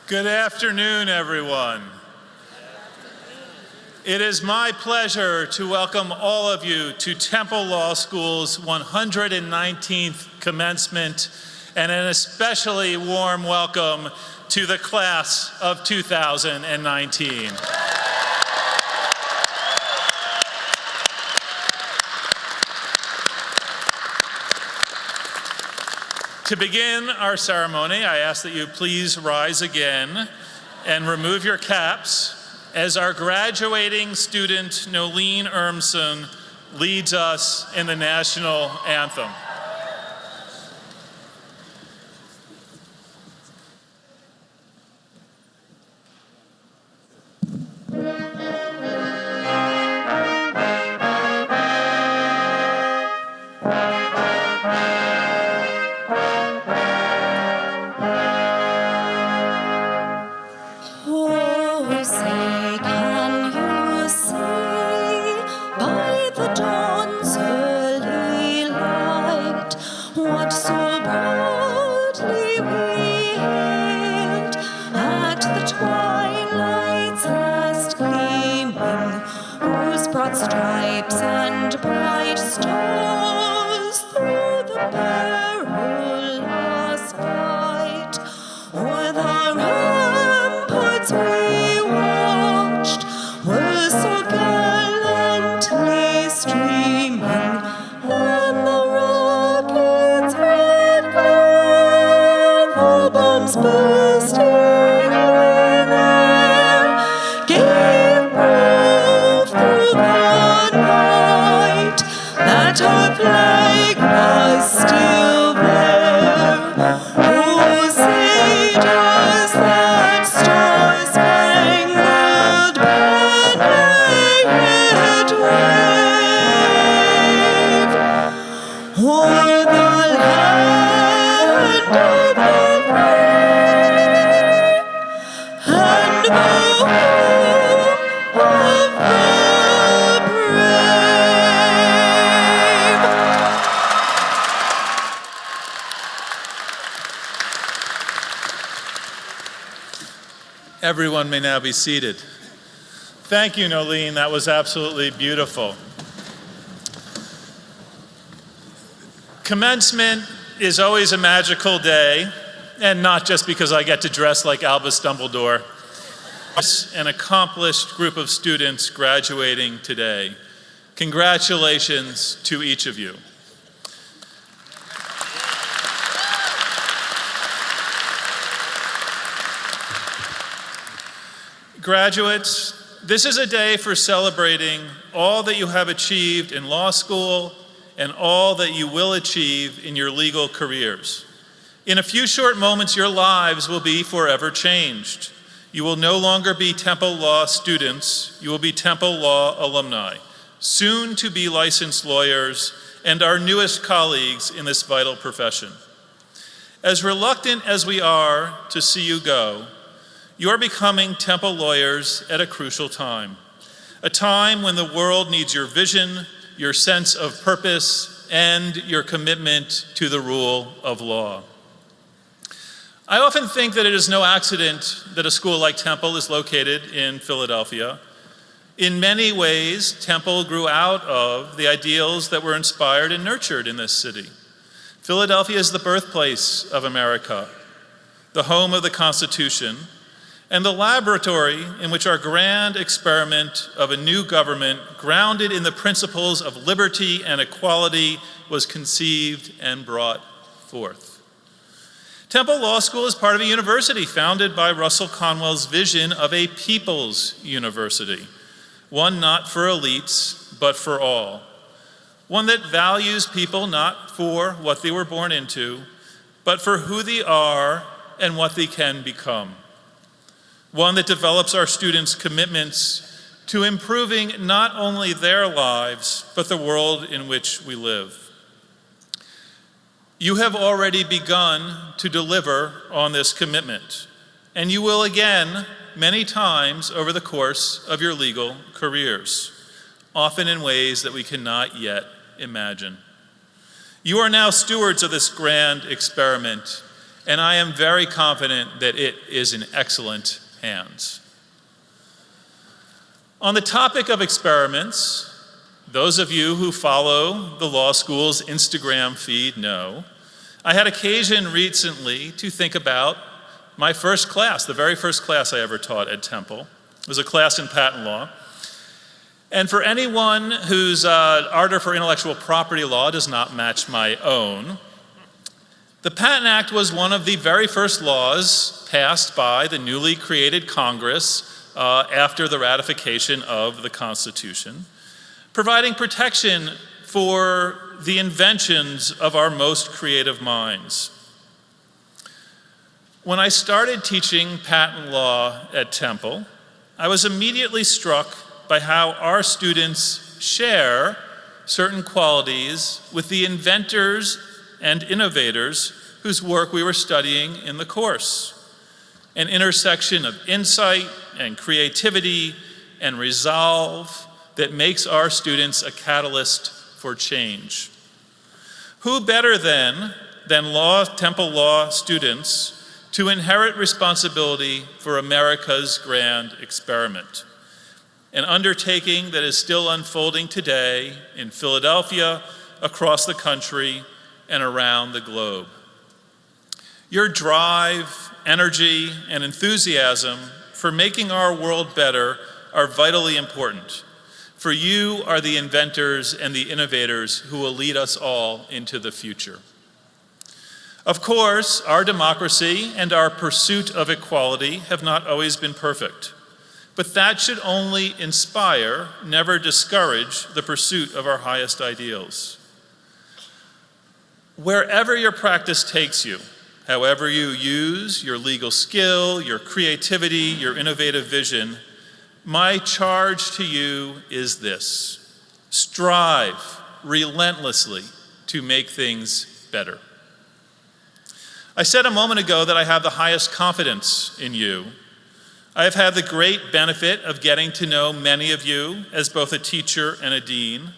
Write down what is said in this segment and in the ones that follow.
Good afternoon, everyone. It is my pleasure to welcome all of you to Temple Law School's 119th commencement, and an especially warm welcome to the class of 2019. To begin our ceremony, I ask that you please rise again and remove your caps as our graduating student, Nolene Ermson, leads us in the national anthem. Stripes and bright stars through the perilous fight, o'er the ramparts we watched were so gallantly streaming, and the rockets' red glare, the bombs bursting in air, gave proof through the night that our flag was still there. Oh, say does that star-spangled banner yet wave o'er the land of the free and the home of the Everyone may now be seated. Thank you, Nolene. That was absolutely beautiful. Commencement is always a magical day, and not just because I get to dress like Albus Dumbledore. An accomplished group of students graduating today. Congratulations to each of you. Graduates, this is a day for celebrating all that you have achieved in law school and all that you will achieve in your legal careers. In a few short moments, your lives will be forever changed. You will no longer be Temple Law students, you will be Temple Law alumni, soon to be licensed lawyers, and our newest colleagues in this vital profession. As reluctant as we are to see you go, you are becoming Temple lawyers at a crucial time, a time when the world needs your vision, your sense of purpose, and your commitment to the rule of law. I often think that it is no accident that a school like Temple is located in Philadelphia. In many ways, Temple grew out of the ideals that were inspired and nurtured in this city. Philadelphia is the birthplace of America, the home of the Constitution, and the laboratory in which our grand experiment of a new government grounded in the principles of liberty and equality was conceived and brought forth. Temple Law School is part of a university founded by Russell Conwell's vision of a people's university, one not for elites, but for all, one that values people not for what they were born into, but for who they are and what they can become. One that develops our students' commitments to improving not only their lives, but the world in which we live. You have already begun to deliver on this commitment, and you will again many times over the course of your legal careers, often in ways that we cannot yet imagine. You are now stewards of this grand experiment, and I am very confident that it is in excellent hands. On the topic of experiments, those of you who follow the law school's Instagram feed know, I had occasion recently to think about my first class, the very first class I ever taught at Temple. It was a class in patent law. And for anyone whose ardor for intellectual property law does not match my own, the Patent Act was one of the very first laws passed by the newly created Congress after the ratification of the Constitution, providing protection for the inventions of our most creative minds. When I started teaching patent law at Temple, I was immediately struck by how our students share certain qualities with the inventors and innovators whose work we were studying in the course. An intersection of insight and creativity and resolve that makes our students a catalyst for change. Who better than Temple Law students to inherit responsibility for America's grand experiment, an undertaking that is still unfolding today in Philadelphia, across the country, and around the globe. Your drive, energy, and enthusiasm for making our world better are vitally important, for you are the inventors and the innovators who will lead us all into the future. Of course, our democracy and our pursuit of equality have not always been perfect, but that should only inspire, never discourage, the pursuit of our highest ideals. Wherever your practice takes you, however you use your legal skill, your creativity, your innovative vision, my charge to you is this: strive relentlessly to make things better. I said a moment ago that I have the highest confidence in you. I have had the great benefit of getting to know many of you as both a teacher and a dean.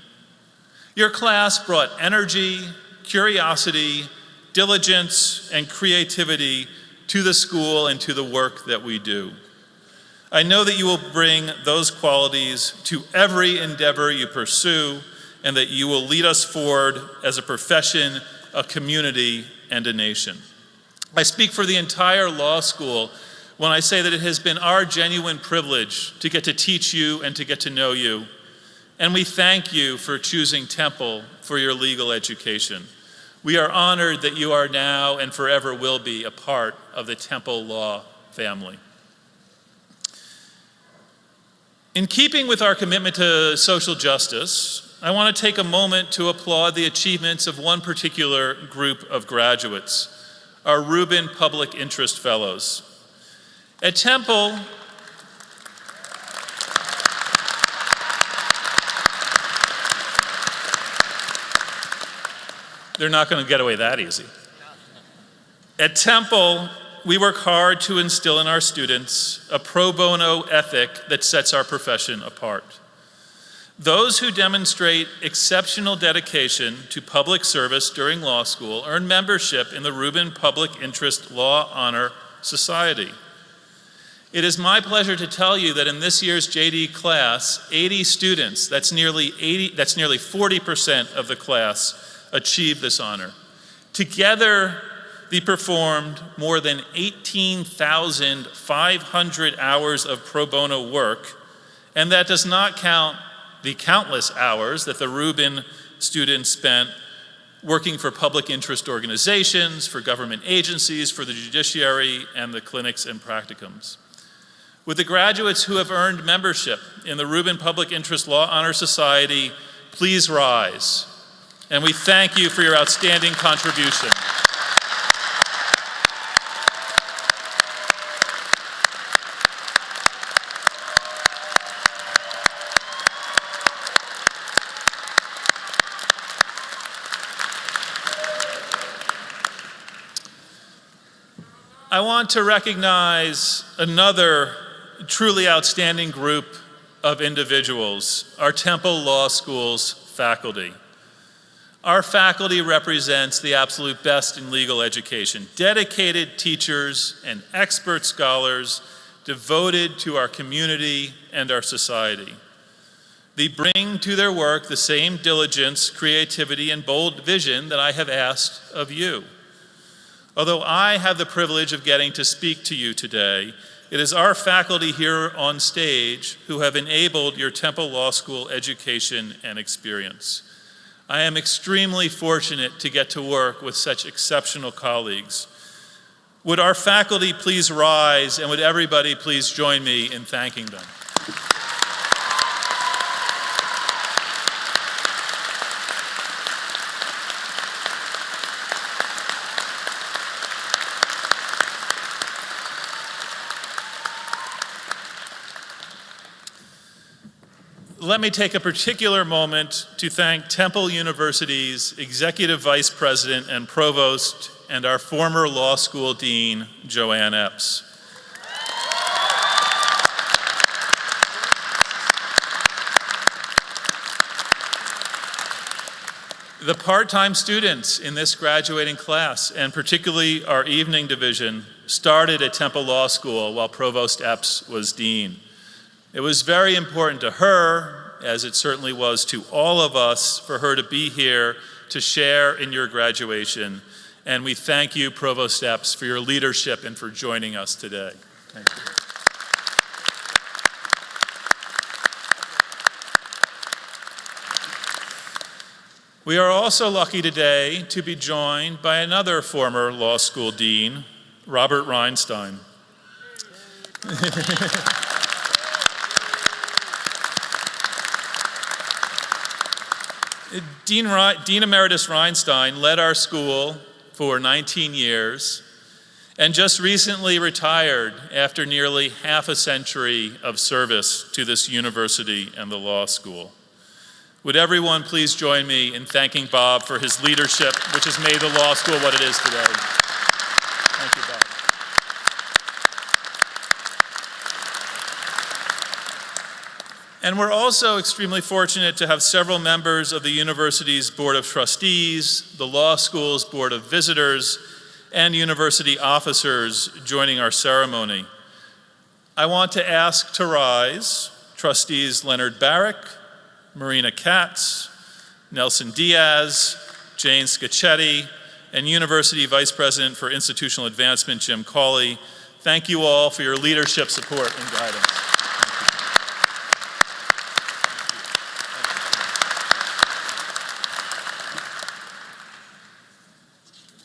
Your class brought energy, curiosity, diligence, and creativity to the school and to the work that we do. I know that you will bring those qualities to every endeavor you pursue, and that you will lead us forward as a profession, a community, and a nation. I speak for the entire law school when I say that it has been our genuine privilege to get to teach you and to get to know you. And we thank you for choosing Temple for your legal education. We are honored that you are now and forever will be a part of the Temple Law family. In keeping with our commitment to social justice, I want to take a moment to applaud the achievements of one particular group of graduates, our Rubin Public Interest Fellows. At Temple, they're not going to get away that easy. At Temple, we work hard to instill in our students a pro bono ethic that sets our profession apart. Those who demonstrate exceptional dedication to public service during law school earn membership in the Rubin Public Interest Law Honor Society. It is my pleasure to tell you that in this year's JD class, 80 students, that's nearly 40% of the class, achieved this honor. Together, they performed more than 18,500 hours of pro bono work, and that does not count the countless hours that the Rubin students spent working for public interest organizations, for government agencies, for the judiciary, and the clinics and practicums. With the graduates who have earned membership in the Rubin Public Interest Law Honor Society, please rise. And we thank you for your outstanding contribution. I want to recognize another truly outstanding group of individuals, our Temple Law School's faculty. Our faculty represents the absolute best in legal education, dedicated teachers and expert scholars devoted to our community and our society. They bring to their work the same diligence, creativity, and bold vision that I have asked of you. Although I have the privilege of getting to speak to you today, it is our faculty here on stage who have enabled your Temple Law School education and experience. I am extremely fortunate to get to work with such exceptional colleagues. Would our faculty please rise, and would everybody please join me in thanking them? Let me take a particular moment to thank Temple University's Executive Vice President and Provost and our former law school dean, Joanne Epps. The part-time students in this graduating class, and particularly our evening division, started at Temple Law School while Provost Epps was dean. It was very important to her, as it certainly was to all of us, for her to be here to share in your graduation. And we thank you, Provost Epps, for your leadership and for joining us today. Thank you. We are also lucky today to be joined by another former law school dean, Robert Reinstein. Dean Emeritus Reinstein led our school for 19 years and just recently retired after nearly half a century of service to this university and the law school. Would everyone please join me in thanking Bob for his leadership, which has made the law school what it is today. Thank you, Bob. And we're also extremely fortunate to have several members of the university's Board of Trustees, the law school's Board of Visitors, and university officers joining our ceremony. I want to ask to rise Trustees Leonard Barrick, Marina Katz, Nelson Diaz, Jane Scacchetti, and University Vice President for Institutional Advancement, Jim Cawley. Thank you all for your leadership, support, and guidance.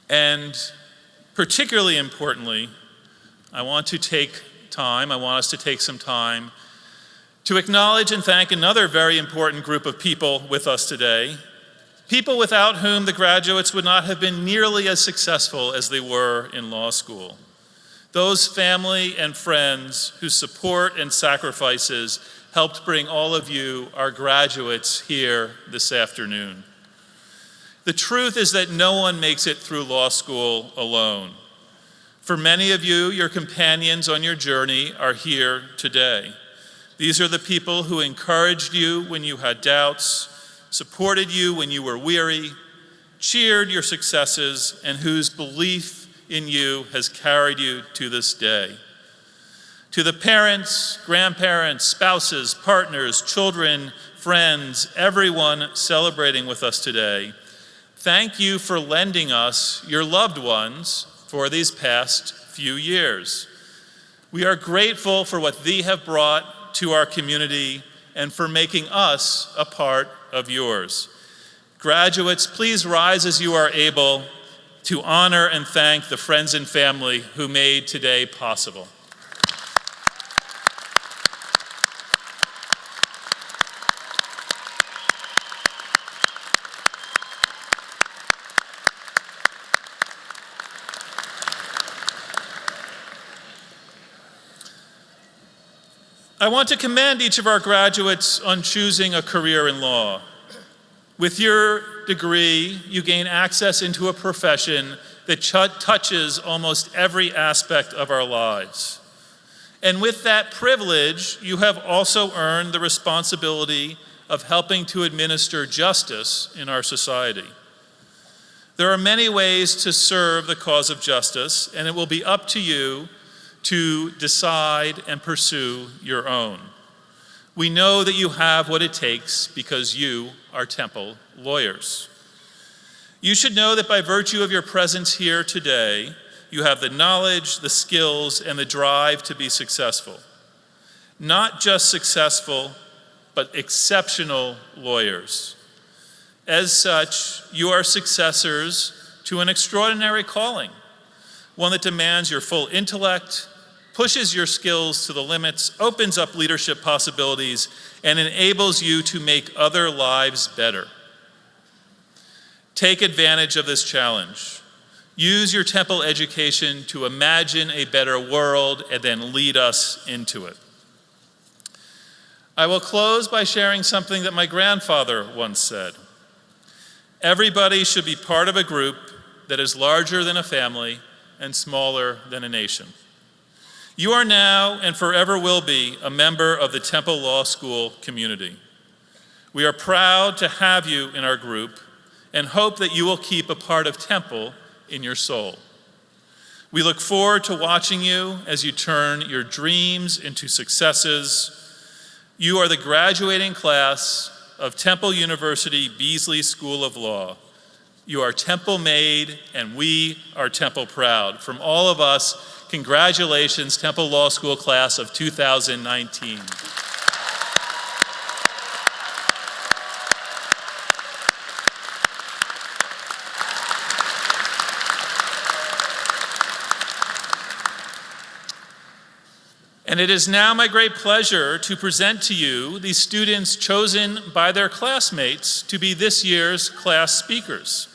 And particularly importantly, I want us to take some time to acknowledge and thank another very important group of people with us today, people without whom the graduates would not have been nearly as successful as they were in law school. Those family and friends whose support and sacrifices helped bring all of you, our graduates, here this afternoon. The truth is that no one makes it through law school alone. For many of you, your companions on your journey are here today. These are the people who encouraged you when you had doubts, supported you when you were weary, cheered your successes, and whose belief in you has carried you to this day. To the parents, grandparents, spouses, partners, children, friends, everyone celebrating with us today, thank you for lending us your loved ones for these past few years. We are grateful for what they have brought to our community and for making us a part of yours. Graduates, please rise as you are able to honor and thank the friends and family who made today possible. I want to commend each of our graduates on choosing a career in law. With your degree, you gain access into a profession that touches almost every aspect of our lives. And with that privilege, you have also earned the responsibility of helping to administer justice in our society. There are many ways to serve the cause of justice, and it will be up to you to decide and pursue your own. We know that you have what it takes because you are Temple lawyers. You should know that by virtue of your presence here today, you have the knowledge, the skills, and the drive to be successful. Not just successful, but exceptional lawyers. As such, you are successors to an extraordinary calling, one that demands your full intellect, pushes your skills to the limits, opens up leadership possibilities, and enables you to make other lives better. Take advantage of this challenge. Use your Temple education to imagine a better world and then lead us into it. I will close by sharing something that my grandfather once said. Everybody should be part of a group that is larger than a family and smaller than a nation. You are now and forever will be a member of the Temple Law School community. We are proud to have you in our group and hope that you will keep a part of Temple in your soul. We look forward to watching you as you turn your dreams into successes. You are the graduating class of Temple University Beasley School of Law. You are Temple made, and we are Temple proud. From all of us, congratulations, Temple Law School class of 2019. And it is now my great pleasure to present to you the students chosen by their classmates to be this year's class speakers.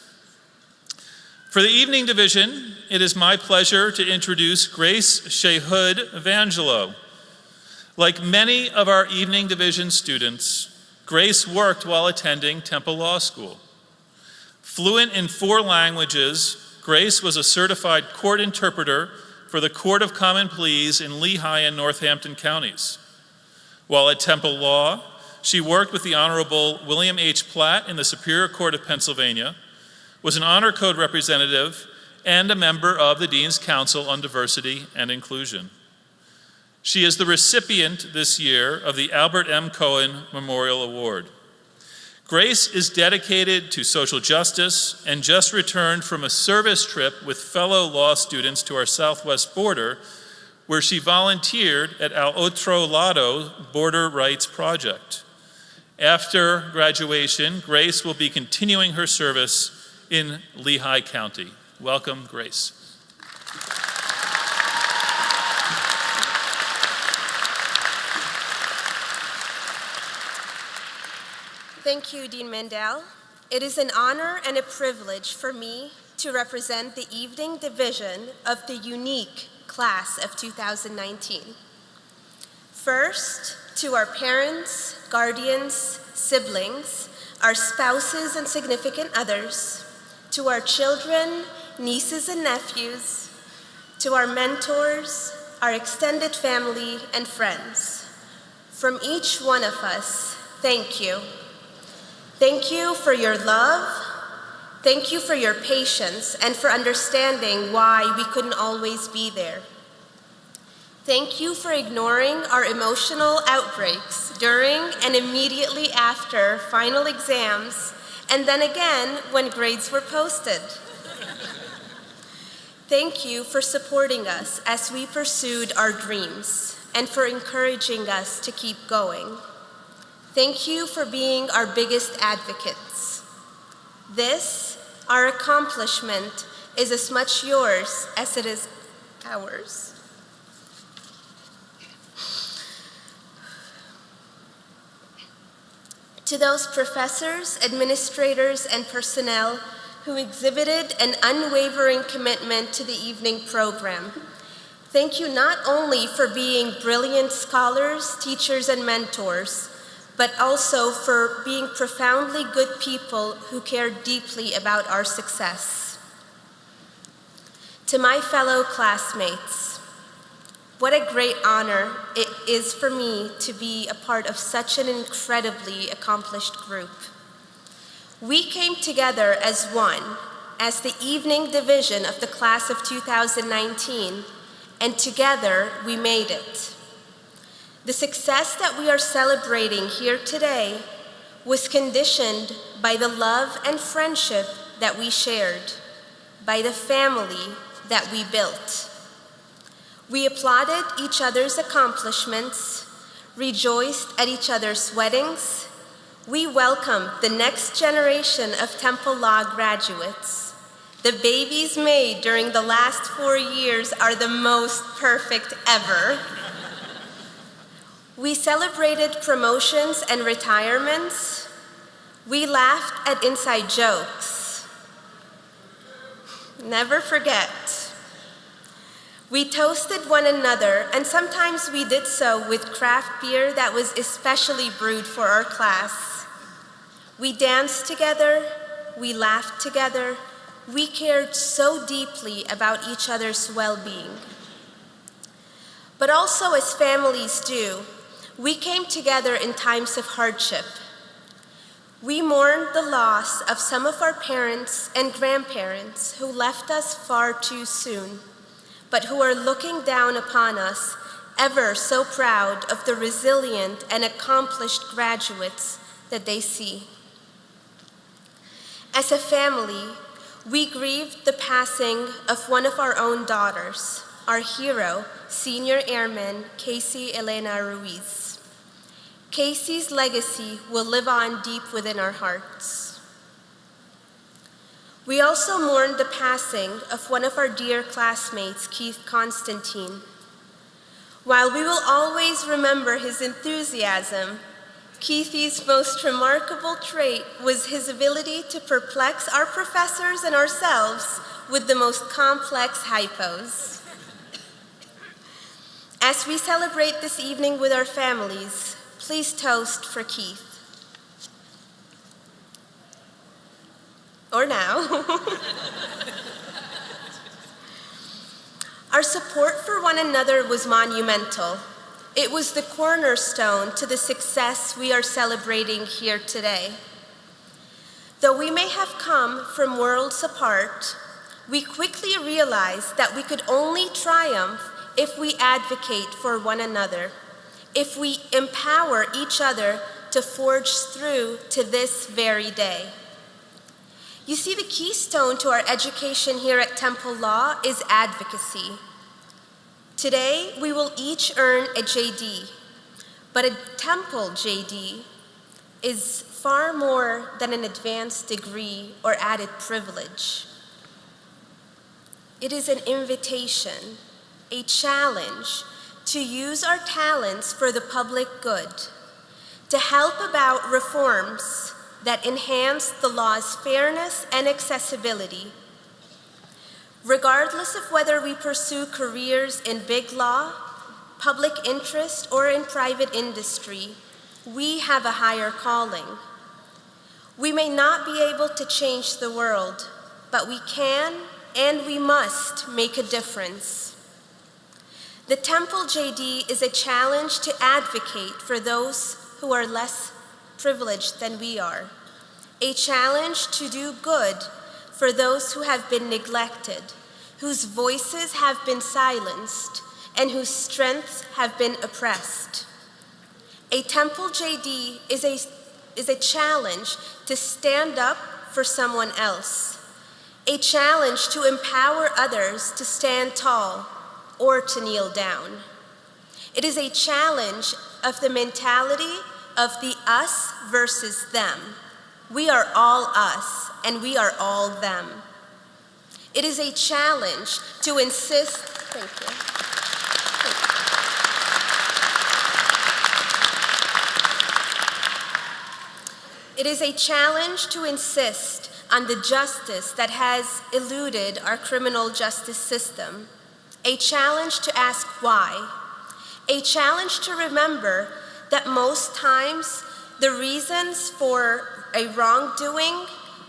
For the evening division, it is my pleasure to introduce Grace Shea of Angelou. Like many of our evening division students, Grace worked while attending Temple Law School. Fluent in 4 languages, Grace was a certified court interpreter for the Court of Common Pleas in Lehigh and Northampton counties. While at Temple Law, she worked with the Honorable William H. Platt in the Superior Court of Pennsylvania, was an Honor Code representative, and a member of the Dean's Council on Diversity and Inclusion. She is the recipient this year of the Albert M. Cohen Memorial Award. Grace is dedicated to social justice and just returned from a service trip with fellow law students to our southwest border, where she volunteered at Al Otro Lado Border Rights Project. After graduation, Grace will be continuing her service in Lehigh County. Welcome, Grace. Thank you, Dean Mandel. It is an honor and a privilege for me to represent the evening division of the unique class of 2019. First, to our parents, guardians, siblings, our spouses and significant others, to our children, nieces and nephews, to our mentors, our extended family and friends. From each one of us, thank you. Thank you for your love. Thank you for your patience and for understanding why we couldn't always be there. Thank you for ignoring our emotional outbreaks during and immediately after final exams, and then again when grades were posted. Thank you for supporting us as we pursued our dreams and for encouraging us to keep going. Thank you for being our biggest advocates. This, our accomplishment, is as much yours as it is ours. To those professors, administrators, and personnel who exhibited an unwavering commitment to the evening program, thank you not only for being brilliant scholars, teachers, and mentors, but also for being profoundly good people who care deeply about our success. To my fellow classmates, what a great honor it is for me to be a part of such an incredibly accomplished group. We came together as one, as the evening division of the class of 2019, and together we made it. The success that we are celebrating here today was conditioned by the love and friendship that we shared, by the family that we built. We applauded each other's accomplishments, rejoiced at each other's weddings. We welcomed the next generation of Temple Law graduates. The babies made during the last 4 years are the most perfect ever. We celebrated promotions and retirements. We laughed at inside jokes. Never forget. We toasted one another, and sometimes we did so with craft beer that was especially brewed for our class. We danced together, we laughed together, we cared so deeply about each other's well-being. But also, as families do, we came together in times of hardship. We mourned the loss of some of our parents and grandparents who left us far too soon, but who are looking down upon us, ever so proud of the resilient and accomplished graduates that they see. As a family, we grieved the passing of one of our own daughters, our hero, Senior Airman Casey Elena Ruiz. Casey's legacy will live on deep within our hearts. We also mourned the passing of one of our dear classmates, Keith Constantine. While we will always remember his enthusiasm, Keithy's most remarkable trait was his ability to perplex our professors and ourselves with the most complex hypos. As we celebrate this evening with our families, please toast for Keith. Or now. Our support for one another was monumental. It was the cornerstone to the success we are celebrating here today. Though we may have come from worlds apart, we quickly realized that we could only triumph if we advocate for one another, if we empower each other to forge through to this very day. You see, the keystone to our education here at Temple Law is advocacy. Today, we will each earn a JD, but a Temple JD is far more than an advanced degree or added privilege. It is an invitation, a challenge to use our talents for the public good, to help about reforms that enhance the law's fairness and accessibility. Regardless of whether we pursue careers in big law, public interest, or in private industry, we have a higher calling. We may not be able to change the world, but we can and we must make a difference. The Temple JD is a challenge to advocate for those who are less privileged than we are, a challenge to do good for those who have been neglected, whose voices have been silenced, and whose strengths have been oppressed. A Temple JD is a challenge to stand up for someone else, a challenge to empower others to stand tall or to kneel down. It is a challenge of the mentality of the us versus them. We are all us, and we are all them. It is a challenge to insist, thank you. It is a challenge to insist on the justice that has eluded our criminal justice system, a challenge to ask why, a challenge to remember that most times the reasons for a wrongdoing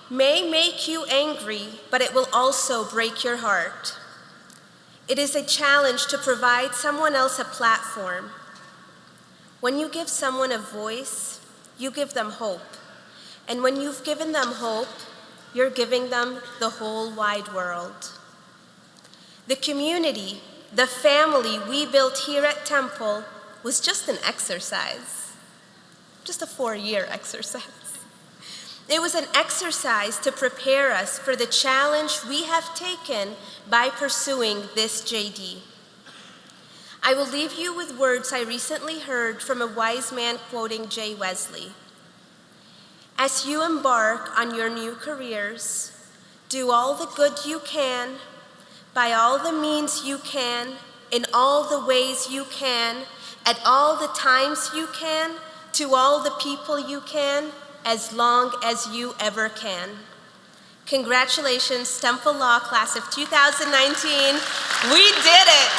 may make you angry, but it will also break your heart. It is a challenge to provide someone else a platform. When you give someone a voice, you give them hope. And when you've given them hope, you're giving them the whole wide world. The community, the family we built here at Temple was just an exercise, just a 4-year exercise. It was an exercise to prepare us for the challenge we have taken by pursuing this JD. I will leave you with words I recently heard from a wise man quoting J. Wesley. As you embark on your new careers, do all the good you can, by all the means you can, in all the ways you can, at all the times you can, to all the people you can, as long as you ever can. Congratulations, Temple Law Class of 2019. We did it!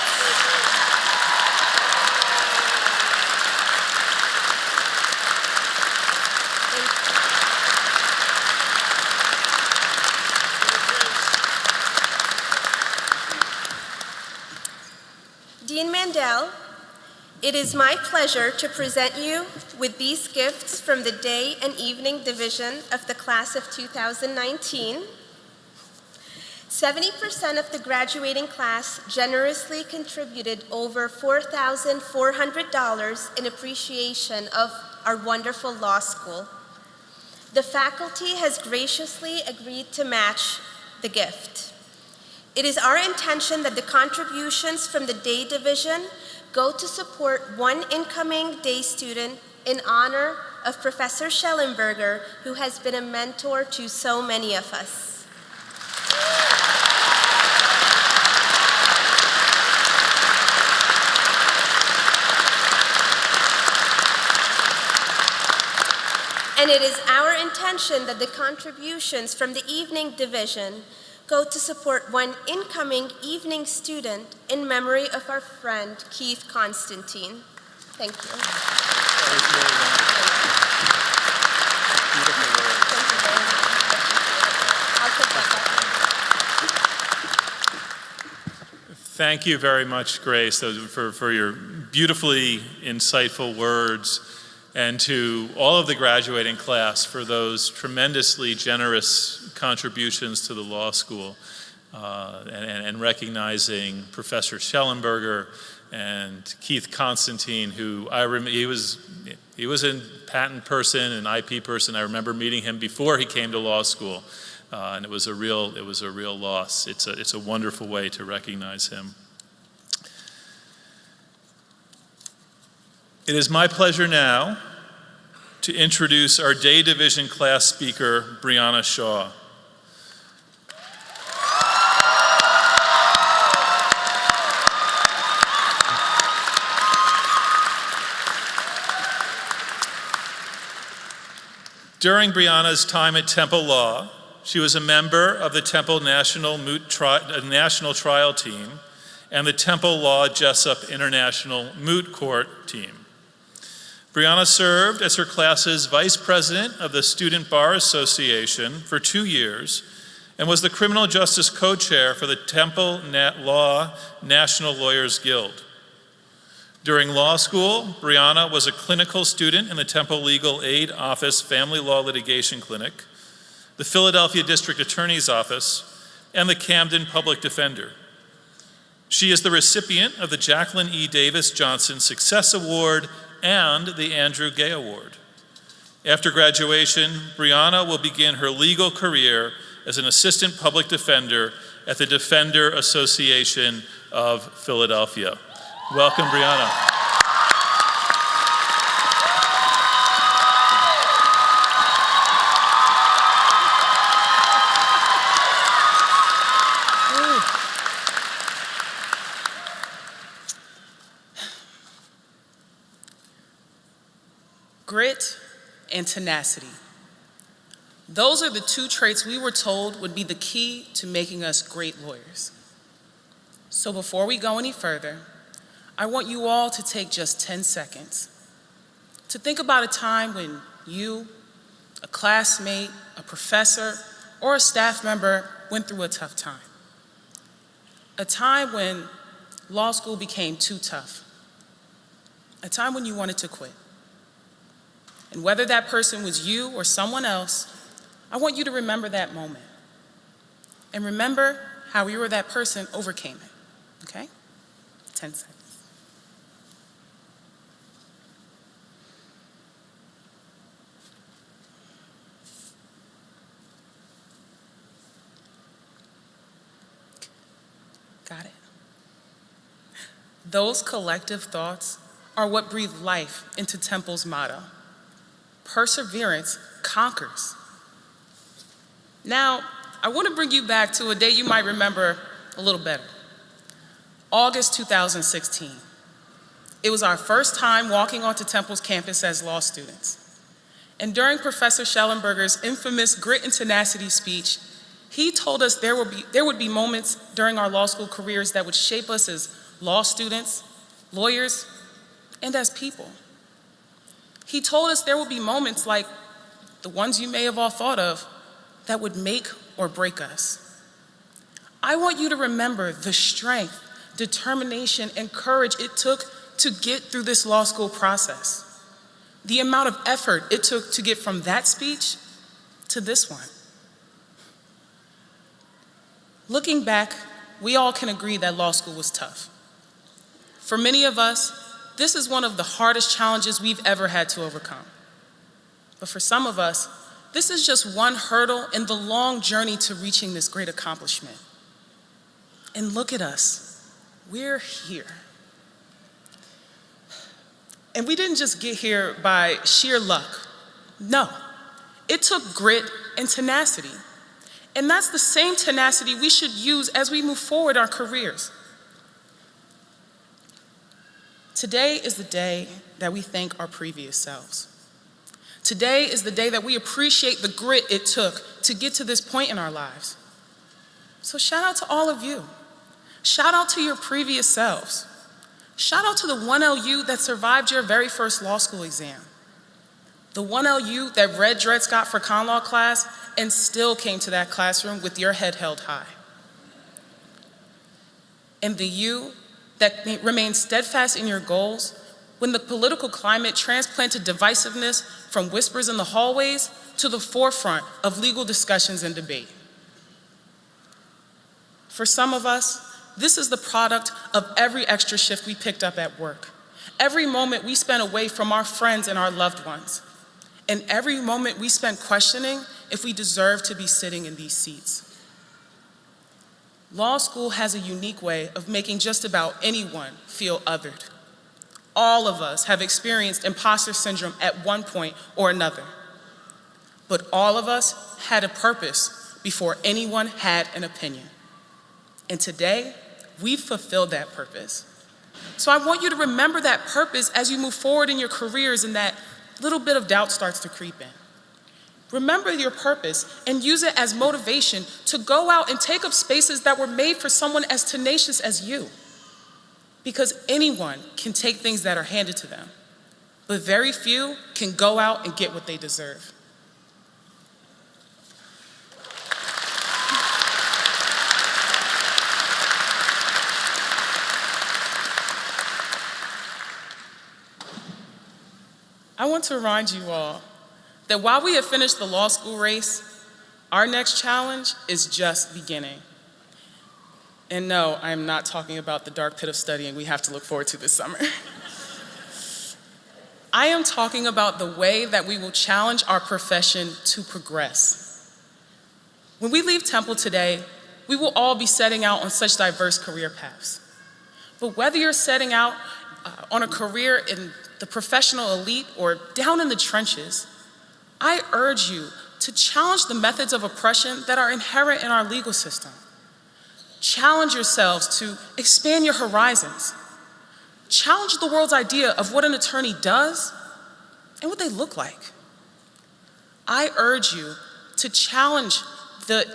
Dean Mandel, it is my pleasure to present you with these gifts from the Day and Evening Division of the Class of 2019. 70% of the graduating class generously contributed over $4,400 in appreciation of our wonderful law school. The faculty has graciously agreed to match the gift. It is our intention that the contributions from the Day Division go to support one incoming day student in honor of Professor Schellenberger, who has been a mentor to so many of us. And it is our intention that the contributions from the Evening Division go to support one incoming evening student in memory of our friend, Keith Constantine. Thank you. Thank you very much, Grace, for your beautifully insightful words, and to all of the graduating class for those tremendously generous contributions to the law school, and recognizing Professor Schellenberger and Keith Constantine, who he was a patent person, an IP person. I remember meeting him before he came to law school, and it was a real loss. It's a wonderful way to recognize him. It is my pleasure now to introduce our Day Division class speaker, Breanna Shaw. During Breanna's time at Temple Law, she was a member of the Temple National Trial Team and the Temple Law Jessup International Moot Court Team. Breanna served as her class's vice president of the Student Bar Association for 2 years and was the criminal justice co-chair for the Temple Law National Lawyers Guild. During law school, Breanna was a clinical student in the Temple Legal Aid Office Family Law Litigation Clinic, the Philadelphia District Attorney's Office, and the Camden Public Defender. She is the recipient of the Jacqueline E. Davis Johnson Success Award and the Andrew Gay Award. After graduation, Breanna will begin her legal career as an assistant public defender at the Defender Association of Philadelphia. Welcome, Breanna. Grit and tenacity. Those are the two traits we were told would be the key to making us great lawyers. So before we go any further, I want you all to take just 10 seconds to think about a time when you, a classmate, a professor, or a staff member went through a tough time. A time when law school became too tough. A time when you wanted to quit. And whether that person was you or someone else, I want you to remember that moment. And remember how you or that person overcame it, okay? 10 seconds. Got it? Those collective thoughts are what breathe life into Temple's motto. Perseverance conquers. Now, I want to bring you back to a day you might remember a little better. August 2016. It was our first time walking onto Temple's campus as law students. And during Professor Schellenberger's infamous grit and tenacity speech, he told us there would be moments during our law school careers that would shape us as law students, lawyers, and as people. He told us there would be moments like the ones you may have all thought of that would make or break us. I want you to remember the strength, determination, and courage it took to get through this law school process. The amount of effort it took to get from that speech to this one. Looking back, we all can agree that law school was tough. For many of us, this is one of the hardest challenges we've ever had to overcome. But for some of us, this is just one hurdle in the long journey to reaching this great accomplishment. And look at us, we're here. And we didn't just get here by sheer luck. No, it took grit and tenacity. And that's the same tenacity we should use as we move forward our careers. Today is the day that we thank our previous selves. Today is the day that we appreciate the grit it took to get to this point in our lives. So shout out to all of you. Shout out to your previous selves. Shout out to the 1LU that survived your very first law school exam. The 1LU that read Dred Scott for con law class and still came to that classroom with your head held high. And the you that remained steadfast in your goals when the political climate transplanted divisiveness from whispers in the hallways to the forefront of legal discussions and debate. For some of us, this is the product of every extra shift we picked up at work, every moment we spent away from our friends and our loved ones, and every moment we spent questioning if we deserve to be sitting in these seats. Law school has a unique way of making just about anyone feel othered. All of us have experienced imposter syndrome at one point or another. But all of us had a purpose before anyone had an opinion. And today, we've fulfilled that purpose. So I want you to remember that purpose as you move forward in your careers and that little bit of doubt starts to creep in. Remember your purpose and use it as motivation to go out and take up spaces that were made for someone as tenacious as you. Because anyone can take things that are handed to them, but very few can go out and get what they deserve. I want to remind you all that while we have finished the law school race, our next challenge is just beginning. And no, I am not talking about the dark pit of studying we have to look forward to this summer. I am talking about the way that we will challenge our profession to progress. When we leave Temple today, we will all be setting out on such diverse career paths. But whether you're setting out on a career in the professional elite or down in the trenches, I urge you to challenge the methods of oppression that are inherent in our legal system. Challenge yourselves to expand your horizons. Challenge the world's idea of what an attorney does and what they look like. I urge you to challenge the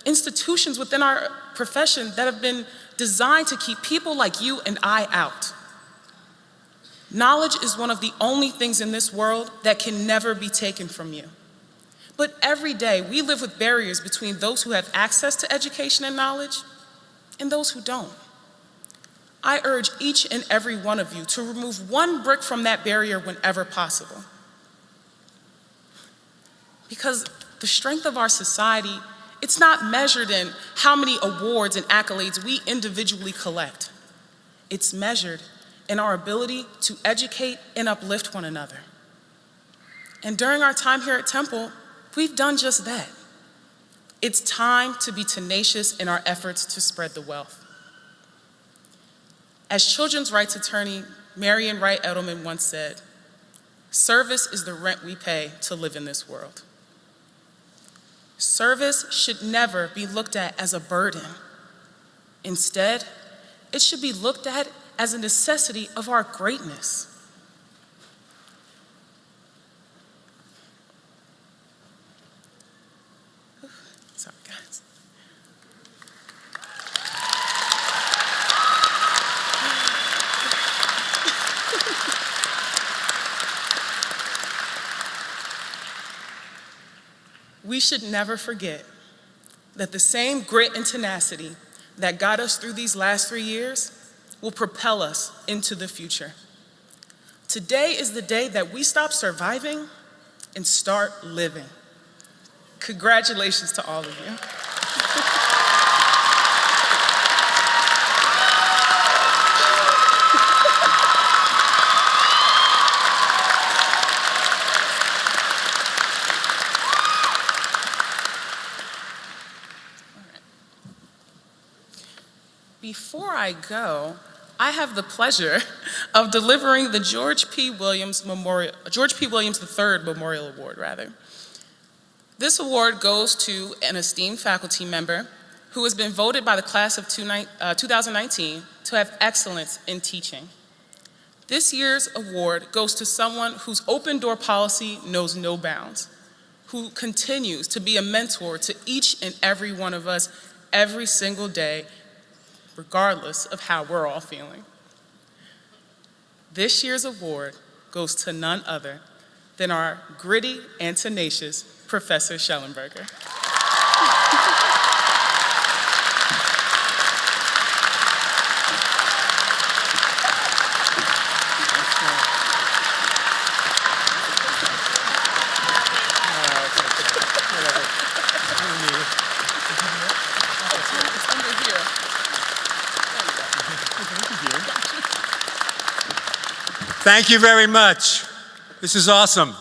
institutions within our profession that have been designed to keep people like you and I out. Knowledge is one of the only things in this world that can never be taken from you. But every day we live with barriers between those who have access to education and knowledge and those who don't. I urge each and every one of you to remove one brick from that barrier whenever possible. Because the strength of our society, it's not measured in how many awards and accolades we individually collect. It's measured in our ability to educate and uplift one another. And during our time here at Temple, we've done just that. It's time to be tenacious in our efforts to spread the wealth. As children's rights attorney Marian Wright Edelman once said, "Service is the rent we pay to live in this world." Service should never be looked at as a burden. Instead, it should be looked at as a necessity of our greatness. Sorry, guys. We should never forget that the same grit and tenacity that got us through these last 3 years will propel us into the future. Today is the day that we stop surviving and start living. Congratulations to all of you. Before I go, I have the pleasure of delivering the George P. Williams III Memorial Award, This award goes to an esteemed faculty member who has been voted by the class of 2019 to have excellence in teaching. This year's award goes to someone whose open door policy knows no bounds, who continues to be a mentor to each and every one of us every single day, regardless of how we're all feeling. This year's award goes to none other than our gritty and tenacious Professor Schellenberger. Thank you very much. This is awesome.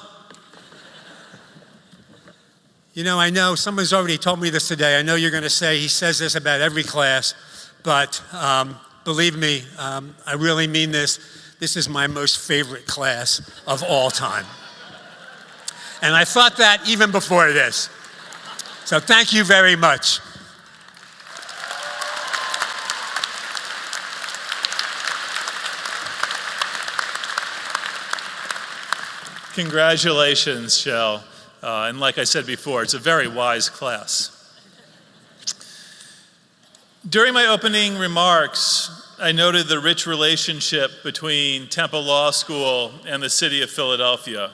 You know, I know someone's already told me this today. I know you're going to say he says this about every class, but believe me, I really mean this. This is my most favorite class of all time. And I thought that even before this. So thank you very much. Congratulations, Shell. And like I said before, it's a very wise class. During my opening remarks, I noted the rich relationship between Temple Law School and the city of Philadelphia,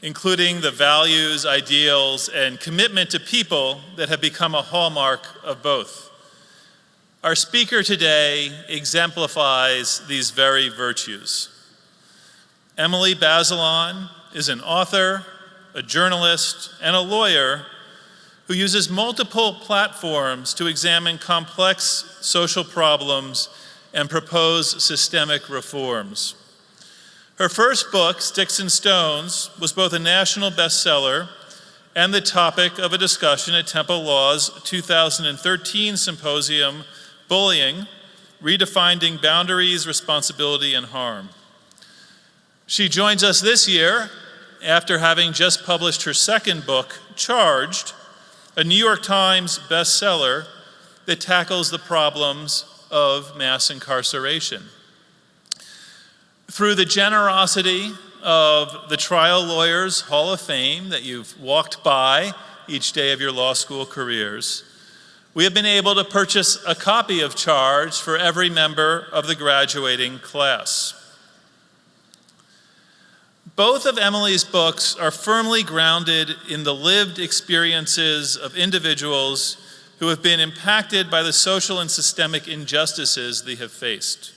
including the values, ideals, and commitment to people that have become a hallmark of both. Our speaker today exemplifies these very virtues. Emily Bazelon is an author, a journalist, and a lawyer who uses multiple platforms to examine complex social problems and propose systemic reforms. Her first book, Sticks and Stones, was both a national bestseller and the topic of a discussion at Temple Law's 2013 symposium, Bullying, Redefining Boundaries, Responsibility, and Harm. She joins us this year after having just published her second book, Charged, a New York Times bestseller that tackles the problems of mass incarceration. Through the generosity of the Trial Lawyers Hall of Fame that you've walked by each day of your law school careers, we have been able to purchase a copy of Charged for every member of the graduating class. Both of Emily's books are firmly grounded in the lived experiences of individuals who have been impacted by the social and systemic injustices they have faced.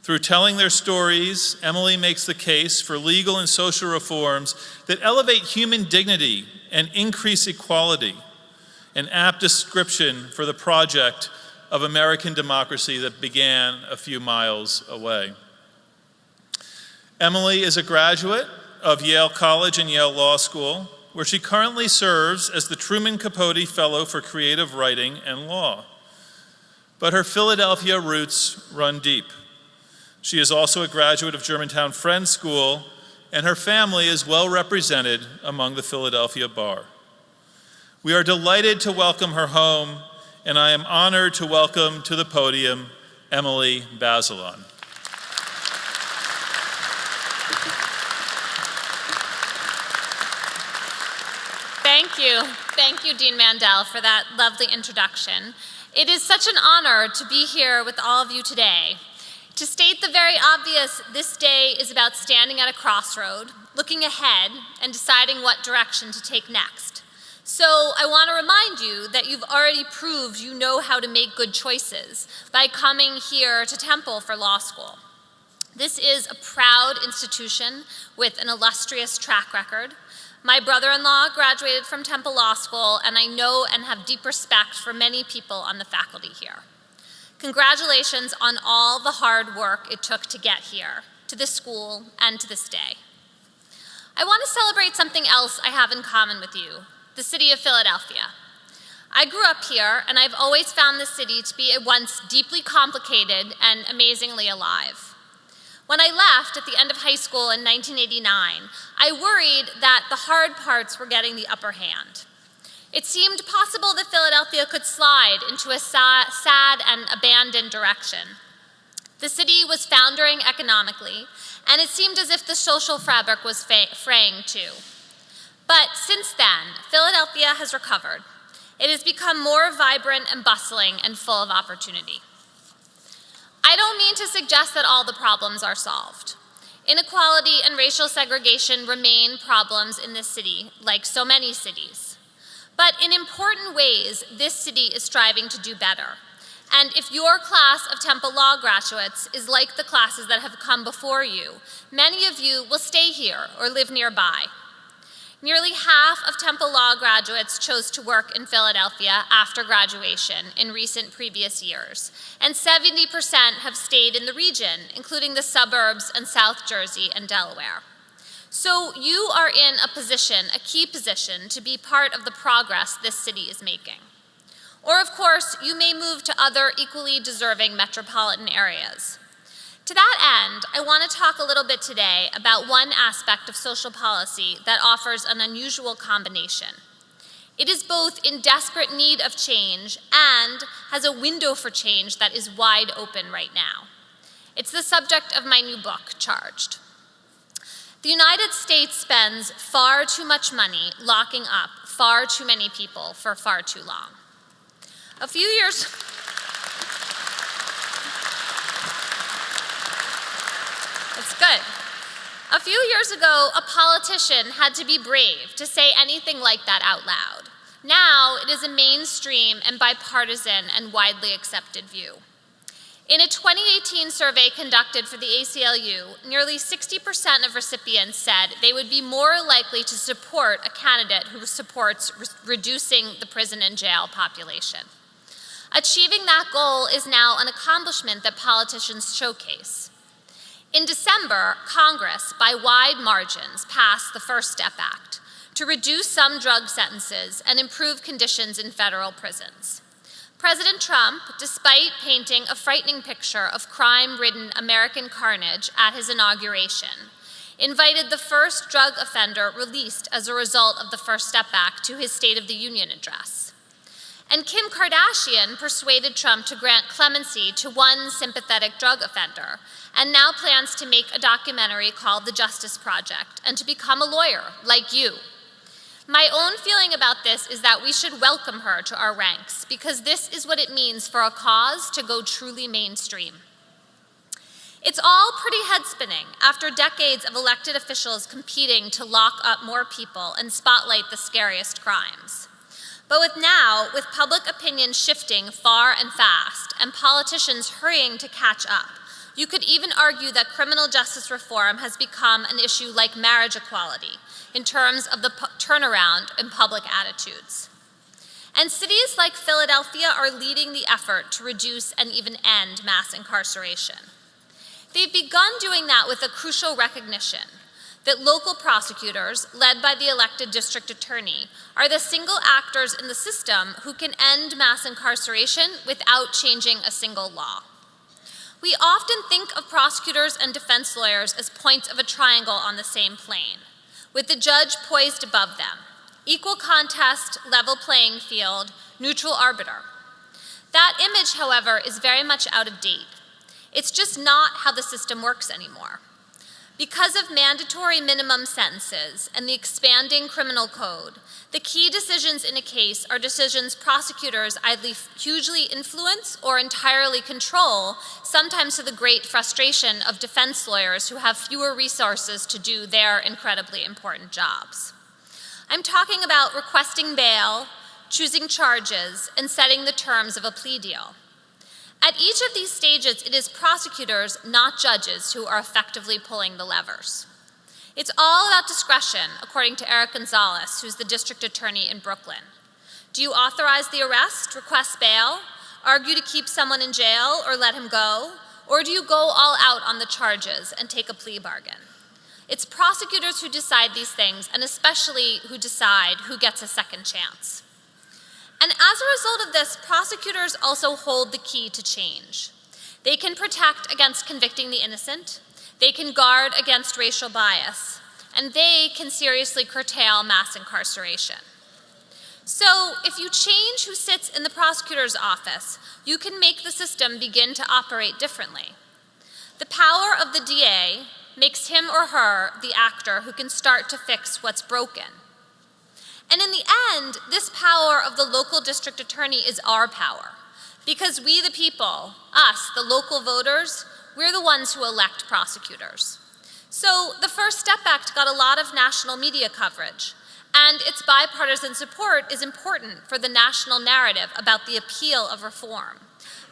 Through telling their stories, Emily makes the case for legal and social reforms that elevate human dignity and increase equality, an apt description for the project of American democracy that began a few miles away. Emily is a graduate of Yale College and Yale Law School, where she currently serves as the Truman Capote Fellow for Creative Writing and Law. But her Philadelphia roots run deep. She is also a graduate of Germantown Friends School, and her family is well represented among the Philadelphia bar. We are delighted to welcome her home, and I am honored to welcome to the podium Emily Bazelon. Thank you, Dean Mandel, for that lovely introduction. It is such an honor to be here with all of you today. To state the very obvious, this day is about standing at a crossroad, looking ahead, and deciding what direction to take next. So I want to remind you that you've already proved you know how to make good choices by coming here to Temple for law school. This is a proud institution with an illustrious track record. My brother-in-law graduated from Temple Law School, and I know and have deep respect for many people on the faculty here. Congratulations on all the hard work it took to get here, to this school, and to this day. I want to celebrate something else I have in common with you, the city of Philadelphia. I grew up here, and I've always found this city to be at once deeply complicated and amazingly alive. When I left at the end of high school in 1989, I worried that the hard parts were getting the upper hand. It seemed possible that Philadelphia could slide into a sad and abandoned direction. The city was foundering economically, and it seemed as if the social fabric was fraying too. But since then, Philadelphia has recovered. It has become more vibrant and bustling and full of opportunity. I don't mean to suggest that all the problems are solved. Inequality and racial segregation remain problems in this city, like so many cities. But in important ways, this city is striving to do better. And if your class of Temple Law graduates is like the classes that have come before you, many of you will stay here or live nearby. Nearly half of Temple Law graduates chose to work in Philadelphia after graduation in recent previous years, and 70% have stayed in the region, including the suburbs and South Jersey and Delaware. So you are in a position, a key position, to be part of the progress this city is making. Or of course, you may move to other equally deserving metropolitan areas. To that end, I want to talk a little bit today about one aspect of social policy that offers an unusual combination. It is both in desperate need of change and has a window for change that is wide open right now. It's the subject of my new book, Charged. The United States spends far too much money locking up far too many people for far too long. A few years ago, a politician had to be brave to say anything like that out loud. Now, it is a mainstream and bipartisan and widely accepted view. In a 2018 survey conducted for the ACLU, nearly 60% of recipients said they would be more likely to support a candidate who supports reducing the prison and jail population. Achieving that goal is now an accomplishment that politicians showcase. In December, Congress, by wide margins, passed the First Step Act to reduce some drug sentences and improve conditions in federal prisons. President Trump, despite painting a frightening picture of crime-ridden American carnage at his inauguration, invited the first drug offender released as a result of the First Step Act to his State of the Union address. And Kim Kardashian persuaded Trump to grant clemency to one sympathetic drug offender, and now plans to make a documentary called The Justice Project, and to become a lawyer like you. My own feeling about this is that we should welcome her to our ranks, because this is what it means for a cause to go truly mainstream. It's all pretty head-spinning after decades of elected officials competing to lock up more people and spotlight the scariest crimes. But with public opinion shifting far and fast, and politicians hurrying to catch up, You could even argue that criminal justice reform has become an issue like marriage equality in terms of the turnaround in public attitudes. And cities like Philadelphia are leading the effort to reduce and even end mass incarceration. They've begun doing that with a crucial recognition that local prosecutors, led by the elected district attorney, are the single actors in the system who can end mass incarceration without changing a single law. We often think of prosecutors and defense lawyers as points of a triangle on the same plane, with the judge poised above them. Equal contest, level playing field, neutral arbiter. That image, however, is very much out of date. It's just not how the system works anymore. Because of mandatory minimum sentences and the expanding criminal code, the key decisions in a case are decisions prosecutors either hugely influence or entirely control, sometimes to the great frustration of defense lawyers who have fewer resources to do their incredibly important jobs. I'm talking about requesting bail, choosing charges, and setting the terms of a plea deal. At each of these stages, it is prosecutors, not judges, who are effectively pulling the levers. It's all about discretion, according to Eric Gonzalez, who's the district attorney in Brooklyn. Do you authorize the arrest, request bail, argue to keep someone in jail or let him go? Or do you go all out on the charges and take a plea bargain? It's prosecutors who decide these things, and especially who decide who gets a second chance. And as a result of this, prosecutors also hold the key to change. They can protect against convicting the innocent, they can guard against racial bias, and they can seriously curtail mass incarceration. So if you change who sits in the prosecutor's office, you can make the system begin to operate differently. The power of the DA makes him or her the actor who can start to fix what's broken. And in the end, this power of the local district attorney is our power, because we the people, us, the local voters, we're the ones who elect prosecutors. So the First Step Act got a lot of national media coverage, and its bipartisan support is important for the national narrative about the appeal of reform.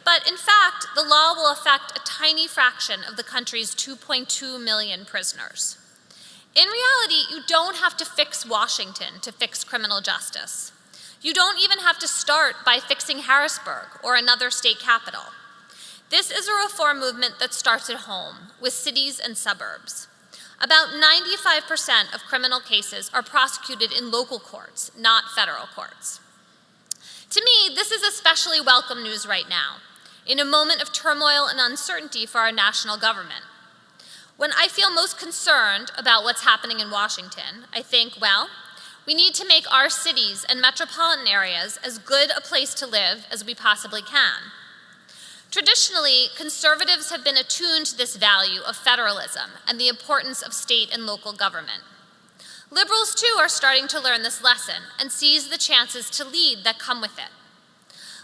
But in fact, the law will affect a tiny fraction of the country's 2.2 million prisoners. In reality, you don't have to fix Washington to fix criminal justice. You don't even have to start by fixing Harrisburg or another state capital. This is a reform movement that starts at home, with cities and suburbs. About 95% of criminal cases are prosecuted in local courts, not federal courts. To me, this is especially welcome news right now, in a moment of turmoil and uncertainty for our national government. When I feel most concerned about what's happening in Washington, I think, well, we need to make our cities and metropolitan areas as good a place to live as we possibly can. Traditionally, conservatives have been attuned to this value of federalism and the importance of state and local government. Liberals, too, are starting to learn this lesson and seize the chances to lead that come with it.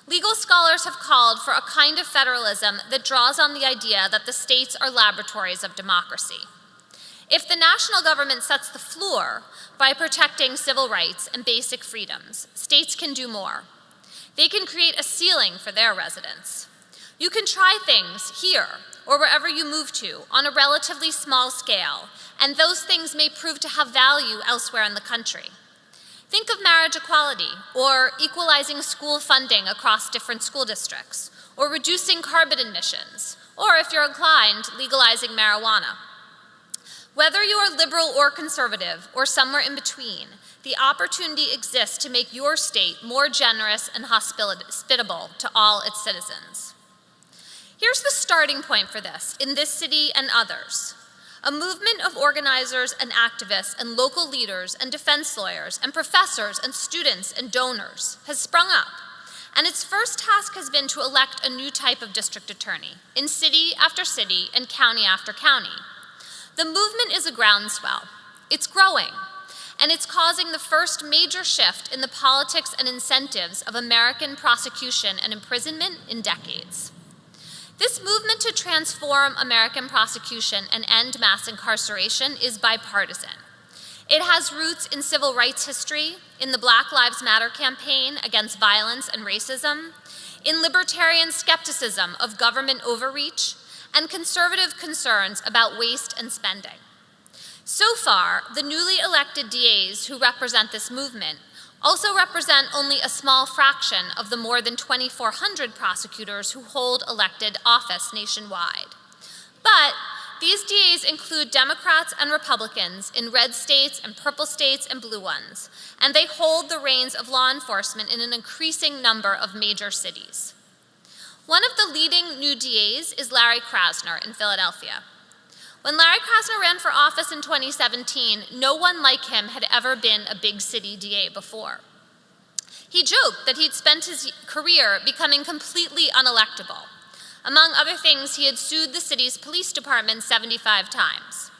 Legal scholars have called for a kind of federalism that draws on the idea that the states are laboratories of democracy. If the national government sets the floor by protecting civil rights and basic freedoms, states can do more. They can create a ceiling for their residents. You can try things here or wherever you move to on a relatively small scale, and those things may prove to have value elsewhere in the country. Think of marriage equality, or equalizing school funding across different school districts, or reducing carbon emissions, or if you're inclined, legalizing marijuana. Whether you are liberal or conservative, or somewhere in between, the opportunity exists to make your state more generous and hospitable to all its citizens. Here's the starting point for this, in this city and others. A movement of organizers and activists and local leaders and defense lawyers and professors and students and donors has sprung up, and its first task has been to elect a new type of district attorney in city after city and county after county. The movement is a groundswell. It's growing, and it's causing the first major shift in the politics and incentives of American prosecution and imprisonment in decades. This movement to transform American prosecution and end mass incarceration is bipartisan. It has roots in civil rights history, in the Black Lives Matter campaign against violence and racism, in libertarian skepticism of government overreach, and conservative concerns about waste and spending. So far, the newly elected DAs who represent this movement also represent only a small fraction of the more than 2,400 prosecutors who hold elected office nationwide. But these DAs include Democrats and Republicans in red states and purple states and blue ones, and they hold the reins of law enforcement in an increasing number of major cities. One of the leading new DAs is Larry Krasner in Philadelphia. When Larry Krasner ran for office in 2017, no one like him had ever been a big city DA before. He joked that he'd spent his career becoming completely unelectable. Among other things, he had sued the city's police department 75 times.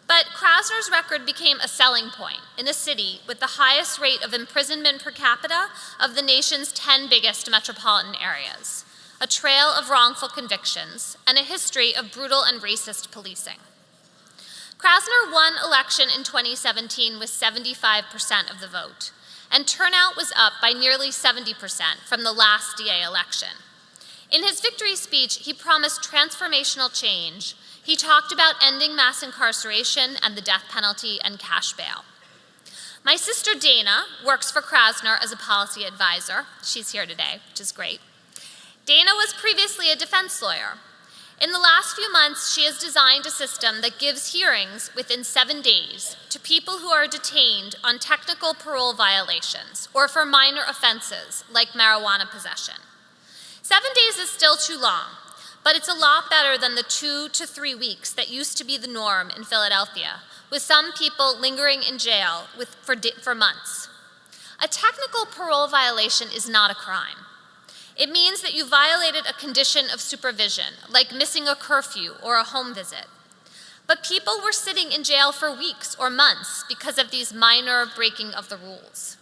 But Krasner's record became a selling point in a city with the highest rate of imprisonment per capita of the nation's 10 biggest metropolitan areas, a trail of wrongful convictions, and a history of brutal and racist policing. Krasner won election in 2017 with 75% of the vote, and turnout was up by nearly 70% from the last DA election. In his victory speech, he promised transformational change. He talked about ending mass incarceration and the death penalty and cash bail. My sister Dana works for Krasner as a policy advisor. She's here today, which is great. Dana was previously a defense lawyer. In the last few months, she has designed a system that gives hearings within 7 days to people who are detained on technical parole violations or for minor offenses like marijuana possession. 7 days is still too long, but it's a lot better than the 2 to 3 weeks that used to be the norm in Philadelphia, with some people lingering in jail for months. A technical parole violation is not a crime. It means that you violated a condition of supervision, like missing a curfew or a home visit. But people were sitting in jail for weeks or months because of these minor breaking of the rules.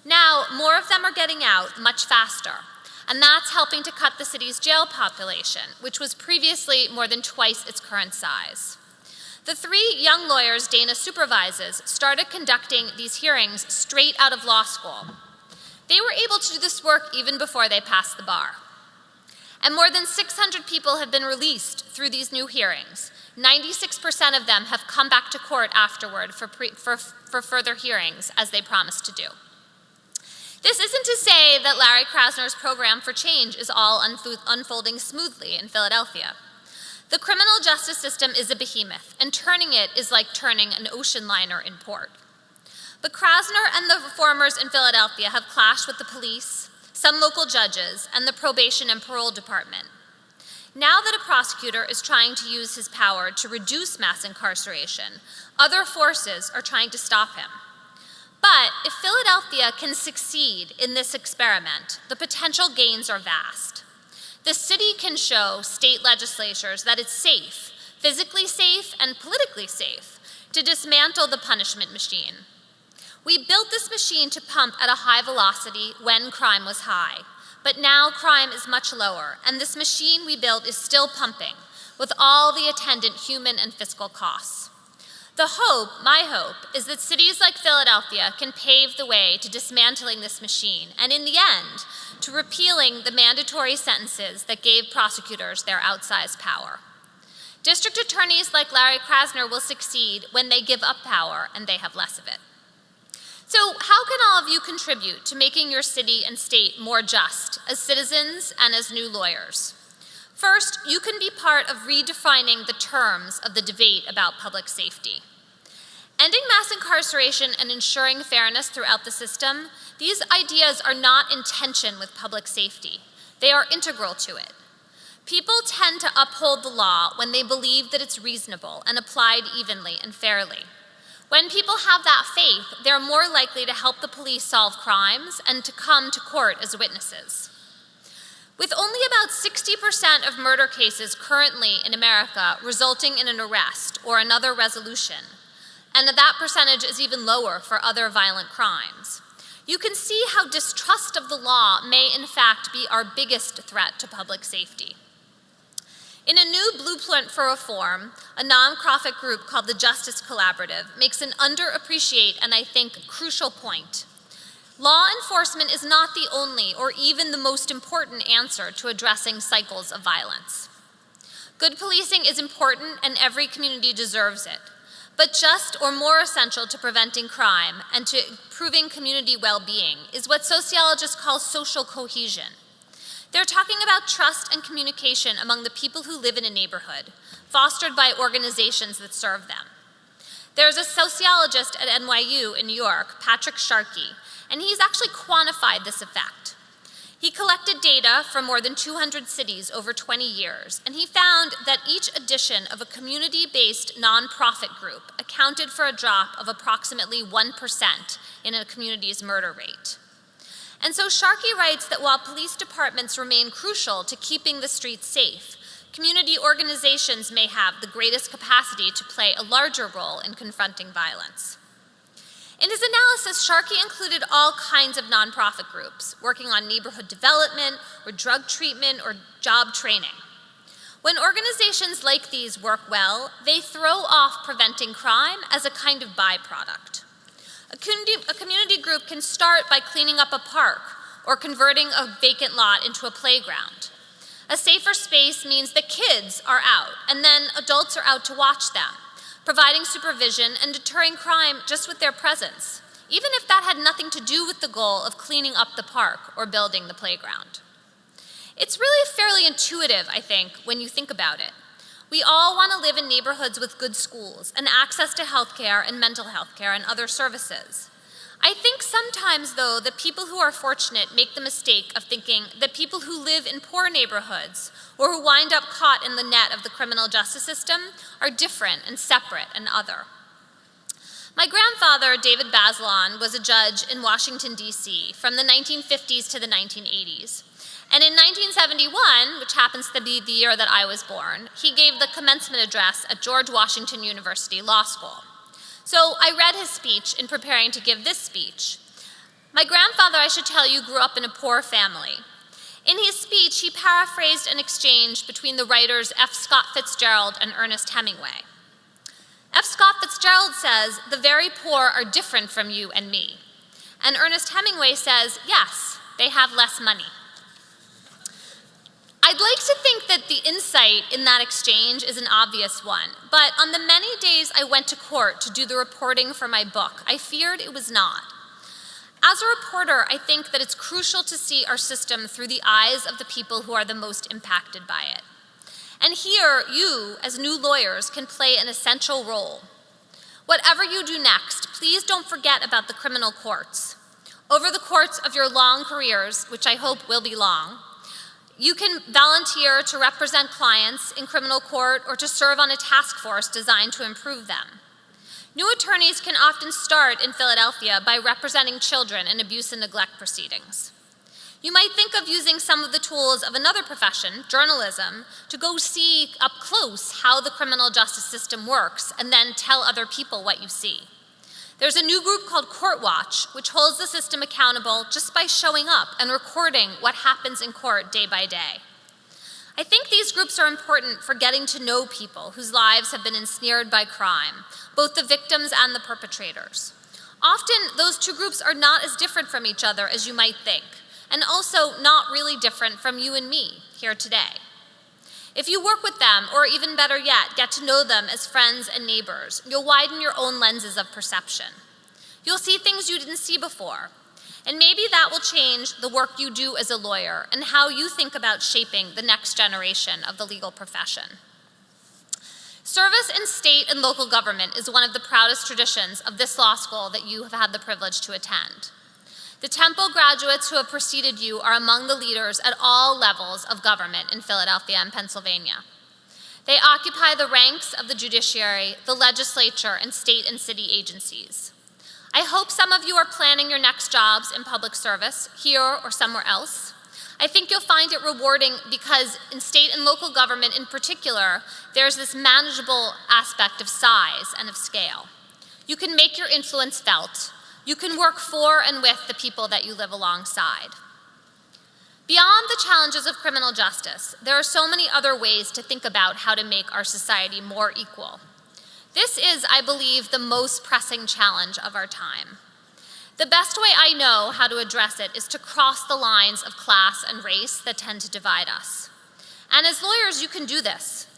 Now, more of them are getting out much faster, and that's helping to cut the city's jail population, which was previously more than twice its current size. The 3 young lawyers Dana supervises started conducting these hearings straight out of law school. They were able to do this work even before they passed the bar. And more than 600 people have been released through these new hearings. 96% of them have come back to court afterward for further hearings, as they promised to do. This isn't to say that Larry Krasner's program for change is all unfolding smoothly in Philadelphia. The criminal justice system is a behemoth, and turning it is like turning an ocean liner in port. But Krasner and the reformers in Philadelphia have clashed with the police, some local judges, and the probation and parole department. Now that a prosecutor is trying to use his power to reduce mass incarceration, other forces are trying to stop him. But if Philadelphia can succeed in this experiment, the potential gains are vast. The city can show state legislatures that it's safe, physically safe and politically safe, to dismantle the punishment machine. We built this machine to pump at a high velocity when crime was high, but now crime is much lower, and this machine we built is still pumping, with all the attendant human and fiscal costs. My hope, is that cities like Philadelphia can pave the way to dismantling this machine, and in the end, to repealing the mandatory sentences that gave prosecutors their outsized power. District attorneys like Larry Krasner will succeed when they give up power and they have less of it. So how can all of you contribute to making your city and state more just as citizens and as new lawyers? First, you can be part of redefining the terms of the debate about public safety. Ending mass incarceration and ensuring fairness throughout the system, these ideas are not in tension with public safety. They are integral to it. People tend to uphold the law when they believe that it's reasonable and applied evenly and fairly. When people have that faith, they're more likely to help the police solve crimes and to come to court as witnesses. With only about 60% of murder cases currently in America resulting in an arrest or another resolution, and that percentage is even lower for other violent crimes, you can see how distrust of the law may in fact be our biggest threat to public safety. In a new blueprint for reform, a nonprofit group called the Justice Collaborative makes an underappreciated and I think crucial point. Law enforcement is not the only or even the most important answer to addressing cycles of violence. Good policing is important and every community deserves it. But just or more essential to preventing crime and to improving community well-being is what sociologists call social cohesion. They're talking about trust and communication among the people who live in a neighborhood, fostered by organizations that serve them. There's a sociologist at NYU in New York, Patrick Sharkey, and he's actually quantified this effect. He collected data from more than 200 cities over 20 years, and he found that each addition of a community-based nonprofit group accounted for a drop of approximately 1% in a community's murder rate. And so Sharkey writes that while police departments remain crucial to keeping the streets safe, community organizations may have the greatest capacity to play a larger role in confronting violence. In his analysis, Sharkey included all kinds of nonprofit groups working on neighborhood development or drug treatment or job training. When organizations like these work well, they throw off preventing crime as a kind of byproduct. A community group can start by cleaning up a park or converting a vacant lot into a playground. A safer space means that kids are out and then adults are out to watch them, providing supervision and deterring crime just with their presence, even if that had nothing to do with the goal of cleaning up the park or building the playground. It's really fairly intuitive, I think, when you think about it. We all want to live in neighborhoods with good schools and access to healthcare and mental health care and other services. I think sometimes, though, the people who are fortunate make the mistake of thinking that people who live in poor neighborhoods or who wind up caught in the net of the criminal justice system are different and separate and other. My grandfather, David Bazelon, was a judge in Washington, D.C. from the 1950s to the 1980s. And in 1971, which happens to be the year that I was born, he gave the commencement address at George Washington University Law School. So I read his speech in preparing to give this speech. My grandfather, I should tell you, grew up in a poor family. In his speech, he paraphrased an exchange between the writers F. Scott Fitzgerald and Ernest Hemingway. F. Scott Fitzgerald says, "The very poor are different from you and me." And Ernest Hemingway says, "Yes, they have less money." I'd like to think that the insight in that exchange is an obvious one, but on the many days I went to court to do the reporting for my book, I feared it was not. As a reporter, I think that it's crucial to see our system through the eyes of the people who are the most impacted by it. And here, you, as new lawyers, can play an essential role. Whatever you do next, please don't forget about the criminal courts. Over the course of your long careers, which I hope will be long, you can volunteer to represent clients in criminal court or to serve on a task force designed to improve them. New attorneys can often start in Philadelphia by representing children in abuse and neglect proceedings. You might think of using some of the tools of another profession, journalism, to go see up close how the criminal justice system works and then tell other people what you see. There's a new group called Court Watch, which holds the system accountable just by showing up and recording what happens in court day by day. I think these groups are important for getting to know people whose lives have been ensnared by crime, both the victims and the perpetrators. Often, those two groups are not as different from each other as you might think, and also not really different from you and me here today. If you work with them, or even better yet, get to know them as friends and neighbors, you'll widen your own lenses of perception. You'll see things you didn't see before, and maybe that will change the work you do as a lawyer and how you think about shaping the next generation of the legal profession. Service in state and local government is one of the proudest traditions of this law school that you have had the privilege to attend. The Temple graduates who have preceded you are among the leaders at all levels of government in Philadelphia and Pennsylvania. They occupy the ranks of the judiciary, the legislature, and state and city agencies. I hope some of you are planning your next jobs in public service, here or somewhere else. I think you'll find it rewarding because in state and local government in particular, there's this manageable aspect of size and of scale. You can make your influence felt. You can work for and with the people that you live alongside. Beyond the challenges of criminal justice, there are so many other ways to think about how to make our society more equal. This is, I believe, the most pressing challenge of our time. The best way I know how to address it is to cross the lines of class and race that tend to divide us. And as lawyers, you can do this.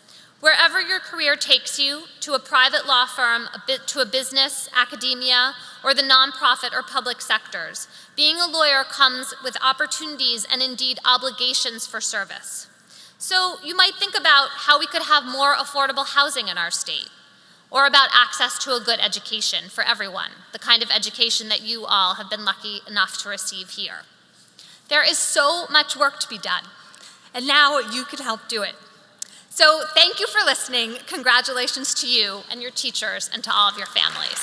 Wherever your career takes you, to a private law firm, to a business, academia, or the nonprofit or public sectors, being a lawyer comes with opportunities and indeed obligations for service. So you might think about how we could have more affordable housing in our state, or about access to a good education for everyone, the kind of education that you all have been lucky enough to receive here. There is so much work to be done, and now you can help do it. So thank you for listening. Congratulations to you and your teachers and to all of your families.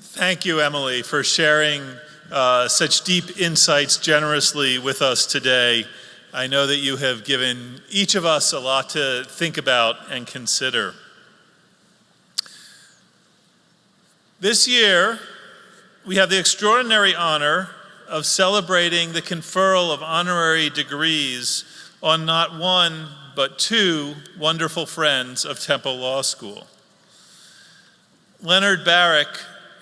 Thank you, Emily, for sharing such deep insights generously with us today. I know that you have given each of us a lot to think about and consider. This year, we have the extraordinary honor of celebrating the conferral of honorary degrees on not one, but two wonderful friends of Temple Law School. Leonard Barrick,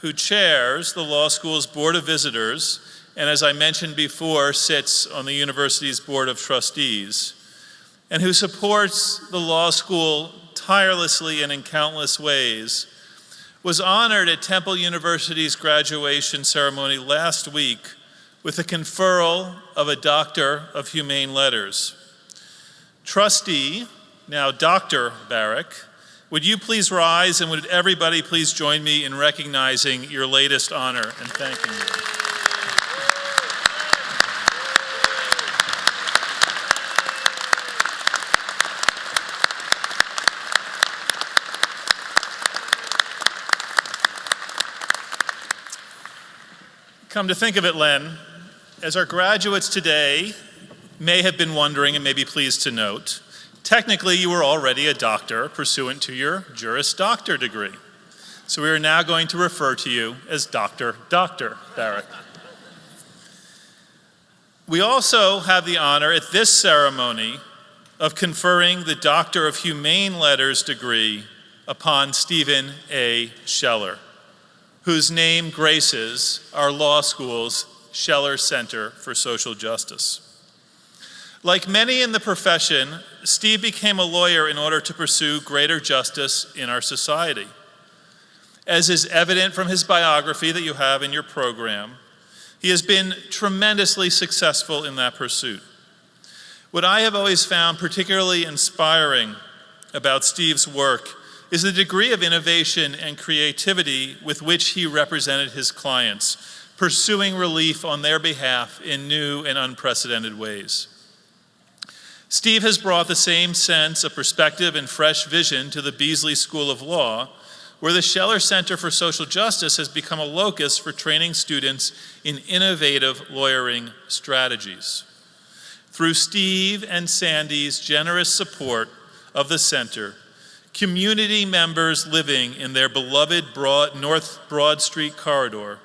who chairs the law school's Board of Visitors, and as I mentioned before, sits on the university's Board of Trustees, and who supports the law school tirelessly and in countless ways, was honored at Temple University's graduation ceremony last week with the conferral of a Doctor of Humane Letters. Trustee, now Dr. Barrick, would you please rise, and would everybody please join me in recognizing your latest honor and thanking you. Come to think of it, Len, as our graduates today may have been wondering and may be pleased to note, technically you were already a doctor pursuant to your Juris Doctor degree. So we are now going to refer to you as Dr. Barrick. We also have the honor at this ceremony of conferring the Doctor of Humane Letters degree upon Stephen A. Scheller, whose name graces our law school's Scheller Center for Social Justice. Like many in the profession, Steve became a lawyer in order to pursue greater justice in our society. As is evident from his biography that you have in your program, he has been tremendously successful in that pursuit. What I have always found particularly inspiring about Steve's work is the degree of innovation and creativity with which he represented his clients, pursuing relief on their behalf in new and unprecedented ways. Steve has brought the same sense of perspective and fresh vision to the Beasley School of Law, where the Scheller Center for Social Justice has become a locus for training students in innovative lawyering strategies. Through Steve and Sandy's generous support of the center, community members living in their beloved North Broad Street corridor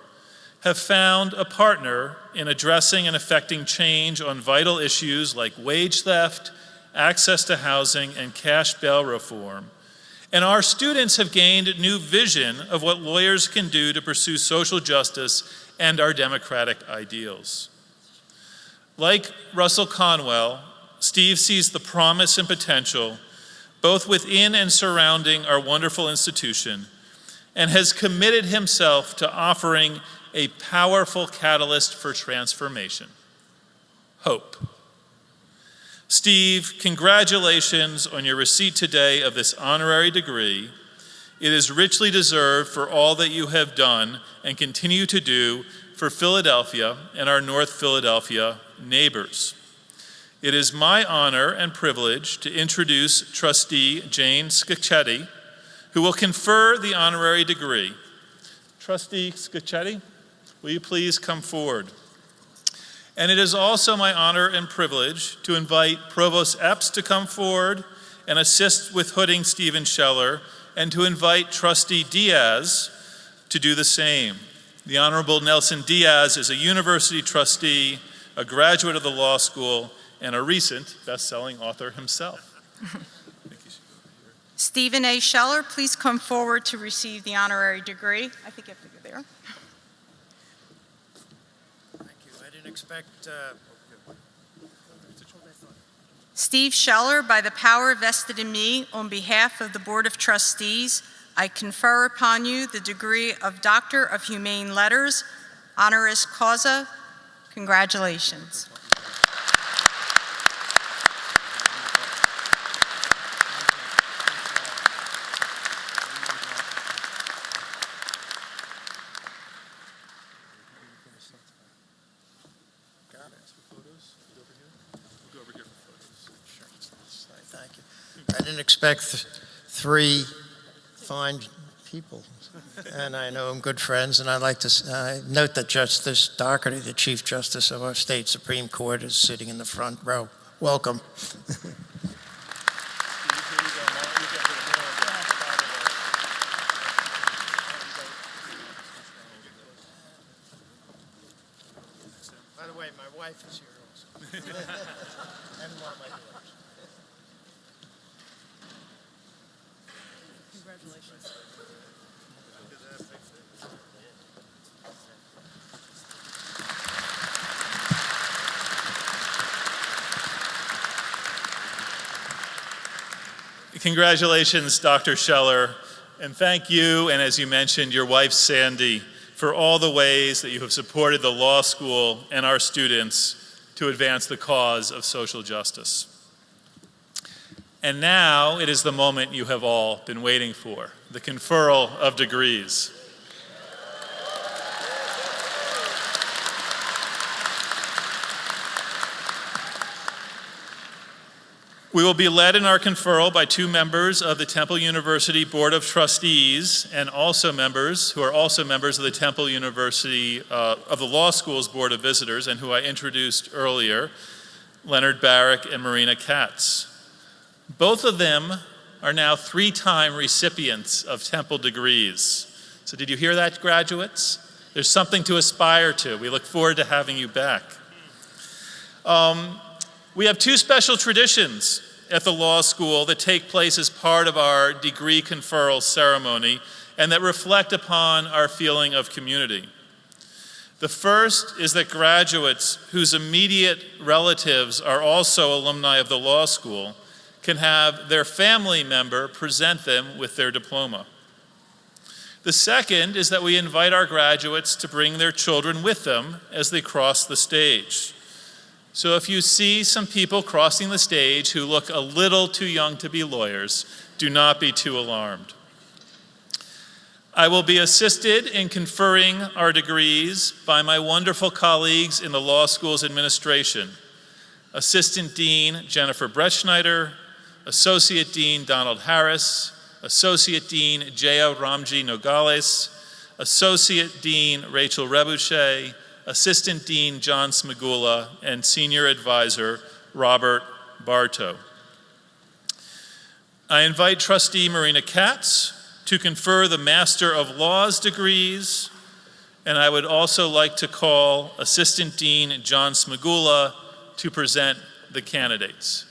have found a partner in addressing and effecting change on vital issues like wage theft, access to housing, and cash bail reform. And our students have gained new vision of what lawyers can do to pursue social justice and our democratic ideals. Like Russell Conwell, Steve sees the promise and potential both within and surrounding our wonderful institution, and has committed himself to offering a powerful catalyst for transformation: hope. Steve, congratulations on your receipt today of this honorary degree. It is richly deserved for all that you have done and continue to do for Philadelphia and our North Philadelphia neighbors. It is my honor and privilege to introduce Trustee Jane Scacchetti, who will confer the honorary degree. Trustee Scacchetti, will you please come forward? And it is also my honor and privilege to invite Provost Epps to come forward and assist with hooding Stephen Scheller, and to invite Trustee Diaz to do the same. The Honorable Nelson Diaz is a university trustee, a graduate of the law school, and a recent best-selling author himself. Stephen A. Scheller, please come forward to receive the honorary degree. I think you have to go there. Thank you. I didn't expect. Steve Scheller, by the power vested in me on behalf of the Board of Trustees, I confer upon you the degree of Doctor of Humane Letters, honoris causa. Congratulations. Thank you. I didn't expect three fine people, and I know I'm good friends, and I'd like to note that Justice Daugherty, the Chief Justice of our state Supreme Court, is sitting in the front row. Welcome. By the way, my wife is here also. And one of my daughters. Congratulations. Congratulations, Dr. Scheller, and thank you, and as you mentioned, your wife, Sandy, for all the ways that you have supported the law school and our students to advance the cause of social justice. And now it is the moment you have all been waiting for, the conferral of degrees. We will be led in our conferral by two members of the Temple University Board of Trustees and also members who are also members of the Temple University of the Law School's Board of Visitors and who I introduced earlier, Leonard Barrick and Marina Katz. Both of them are now three-time recipients of Temple degrees. So did you hear that, graduates? There's something to aspire to. We look forward to having you back. We have two special traditions at the law school that take place as part of our degree conferral ceremony and that reflect upon our feeling of community. The first is that graduates whose immediate relatives are also alumni of the law school can have their family member present them with their diploma. The second is that we invite our graduates to bring their children with them as they cross the stage. So if you see some people crossing the stage who look a little too young to be lawyers, do not be too alarmed. I will be assisted in conferring our degrees by my wonderful colleagues in the law school's administration, Assistant Dean Jennifer Bretschneider, Associate Dean Donald Harris, Associate Dean Jaya Ramji Nogales, Associate Dean Rachel Rebouche, Assistant Dean John Smagula, and Senior Advisor Robert Bartow. I invite Trustee Marina Katz to confer the Master of Laws degrees, and I would also like to call Assistant Dean John Smagula to present the candidates.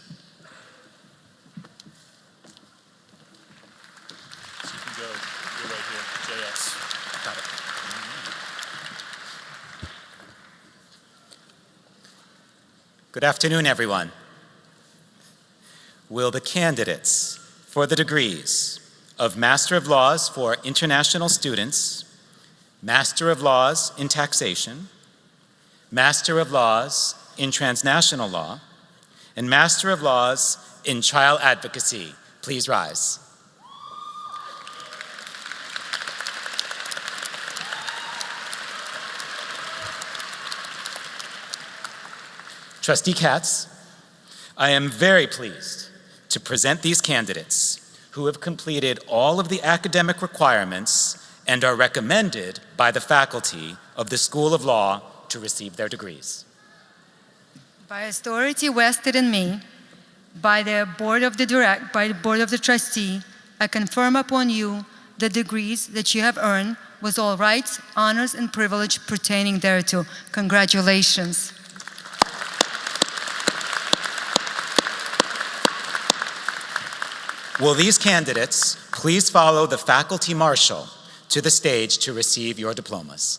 So you can go, you're right here, JS. Got it. Good afternoon, everyone. Will the candidates for the degrees of Master of Laws for International Students, Master of Laws in Taxation, Master of Laws in Transnational Law, and Master of Laws in Child Advocacy please rise? Trustee Katz, I am very pleased to present these candidates who have completed all of the academic requirements and are recommended by the faculty of the School of Law to receive their degrees. By authority vested in me, by the Board of the Trustee, I confirm upon you the degrees that you have earned with all rights, honors, and privilege pertaining thereto. Congratulations. Will these candidates please follow the faculty marshal to the stage to receive your diplomas?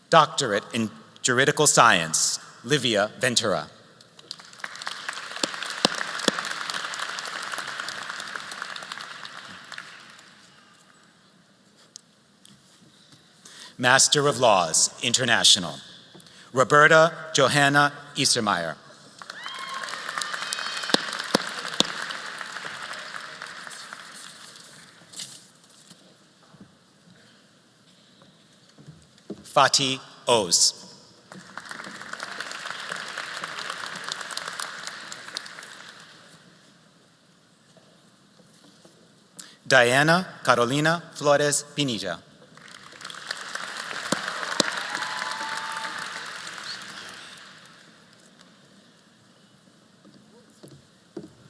Doctorate in Juridical Science, Livia Ventura. Master of Laws, International, Roberta Johanna Eastermeyer. Fatih Oz. Diana Carolina Flores Pinilla.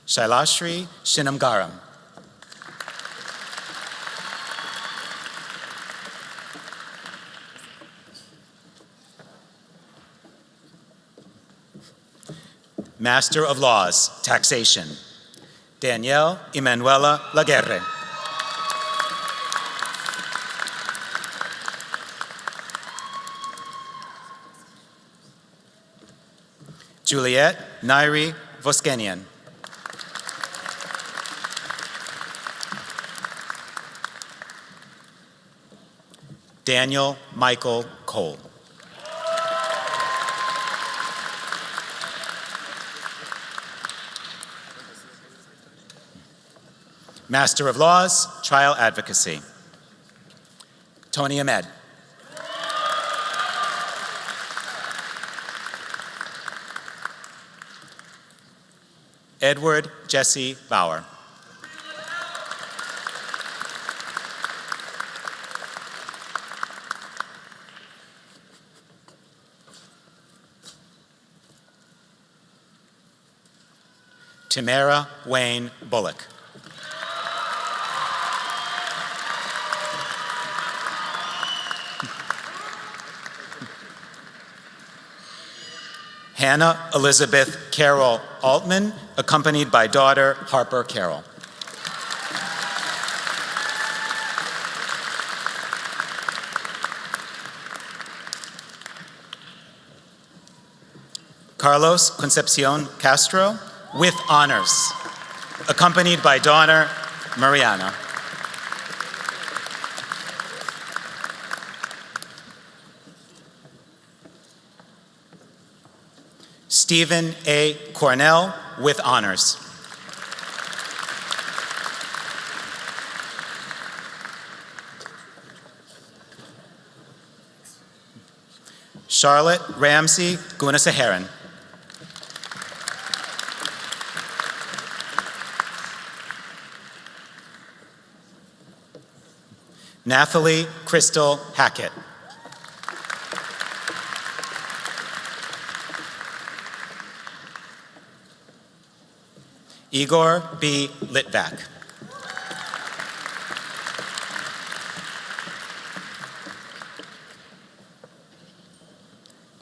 Shailashri Shinamgaram. Master of Laws, Taxation, Danielle Emanuela Laguerre. Juliette Nairi Voskenian. Daniel Michael Cole. Master of Laws, Trial Advocacy, Tony Ahmed. Edward Jesse Bauer. Tamara Wayne Bullock. Hannah Elizabeth Carroll Altman, accompanied by daughter Harper Carroll. Carlos Concepcion Castro, with honors, accompanied by daughter Mariana. Stephen A. Cornell, with honors. Charlotte Ramsey Gunasaharan. Nathalie Crystal Hackett. Igor B. Litvak.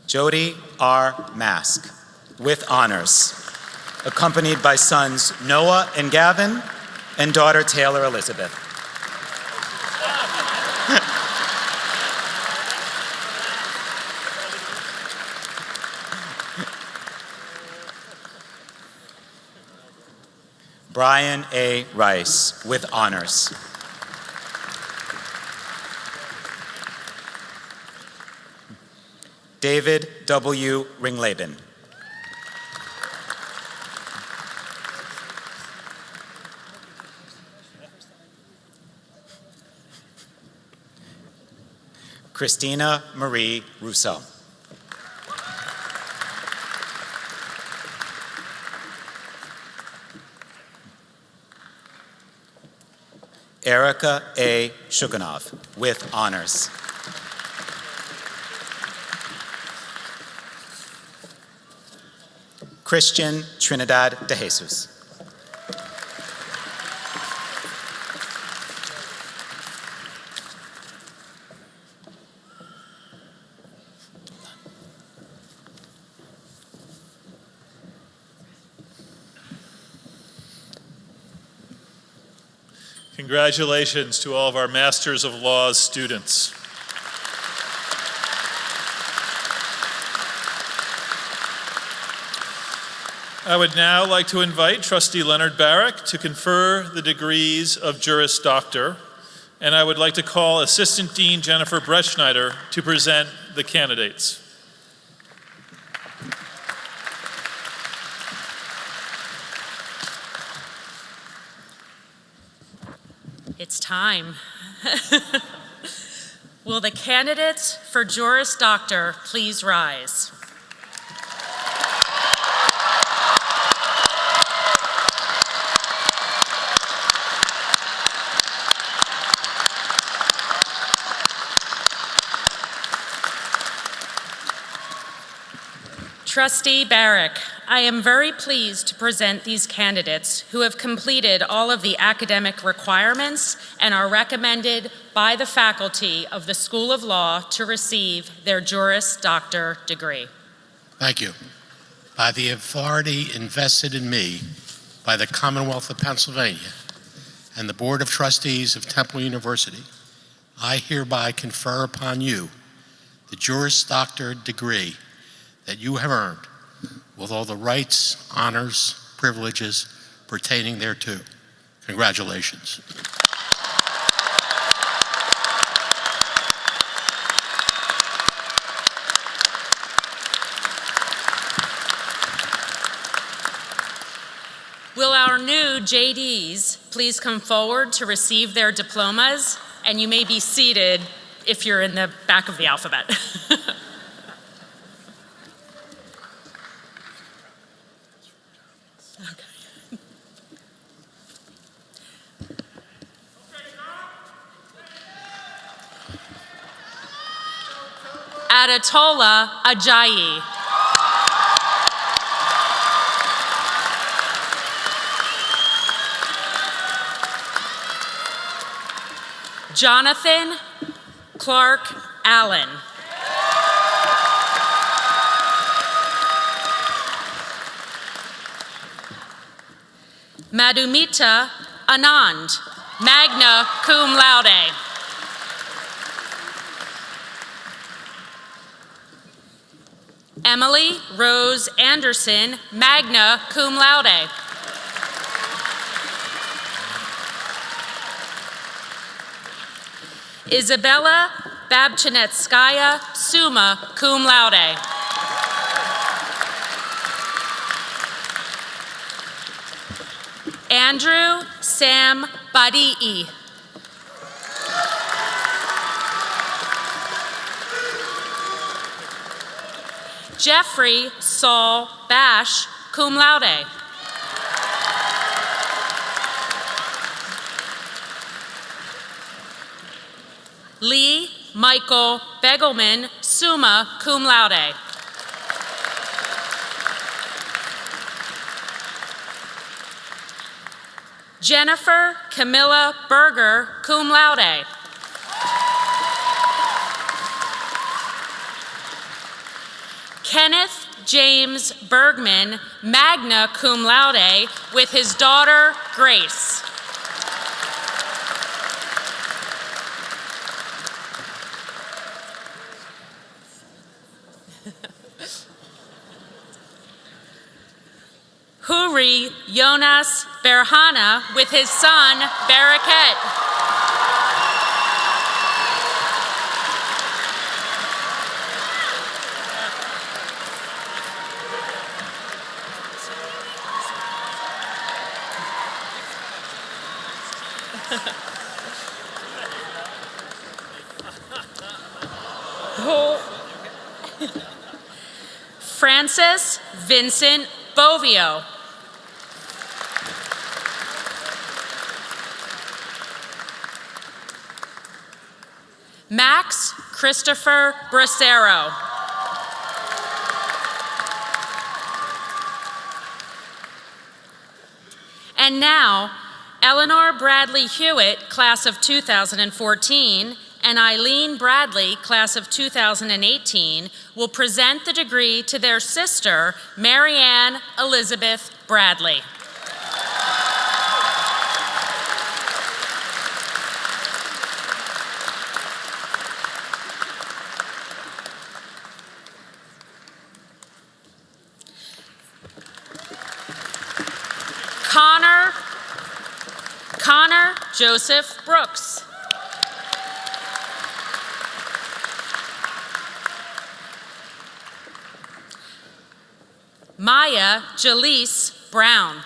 Jody R. Mask, with honors, accompanied by sons Noah and Gavin and daughter Taylor Elizabeth. Brian A. Rice, with honors. David W. Ringlaben. Christina Marie Rousseau. Erica A. Shuganov, with honors. Christian Trinidad de Jesus. Congratulations to all of our Masters of Laws students. I would now like to invite Trustee Leonard Barrick to confer the degrees of Juris Doctor, and I would like to call Assistant Dean Jennifer Breschneider to present the candidates. It's time. Will the candidates for Juris Doctor please rise? Trustee Barrick, I am very pleased to present these candidates who have completed all of the academic requirements and are recommended by the faculty of the School of Law to receive their Juris Doctor degree. Thank you. By the authority invested in me by the Commonwealth of Pennsylvania and the Board of Trustees of Temple University, I hereby confer upon you the Juris Doctor degree that you have earned with all the rights, honors, privileges pertaining thereto. Congratulations. Will our new JDs please come forward to receive their diplomas? And you may be seated if you're in the back of the alphabet. Adetola Ajayi. Jonathan Clark Allen. Madhumita Anand, magna cum laude. Emily Rose Anderson, magna cum laude. Isabella Babchinetskaya, summa cum laude. Andrew Sam Badii. Jeffrey Saul Bash, cum laude. Lee Michael Begelman, summa cum laude. Jennifer Camilla Berger, cum laude. Kenneth James Bergman, magna cum laude, with his daughter, Grace. Huri Jonas Berhana, with his son, Baraket. Francis Vincent Bovio. Max Christopher Bracero. And now, Eleanor Bradley Hewitt, class of 2014, and Eileen Bradley, class of 2018, will present the degree to their sister, Marianne Elizabeth Bradley. Connor Joseph Brooks. Maya Jaleese Brown.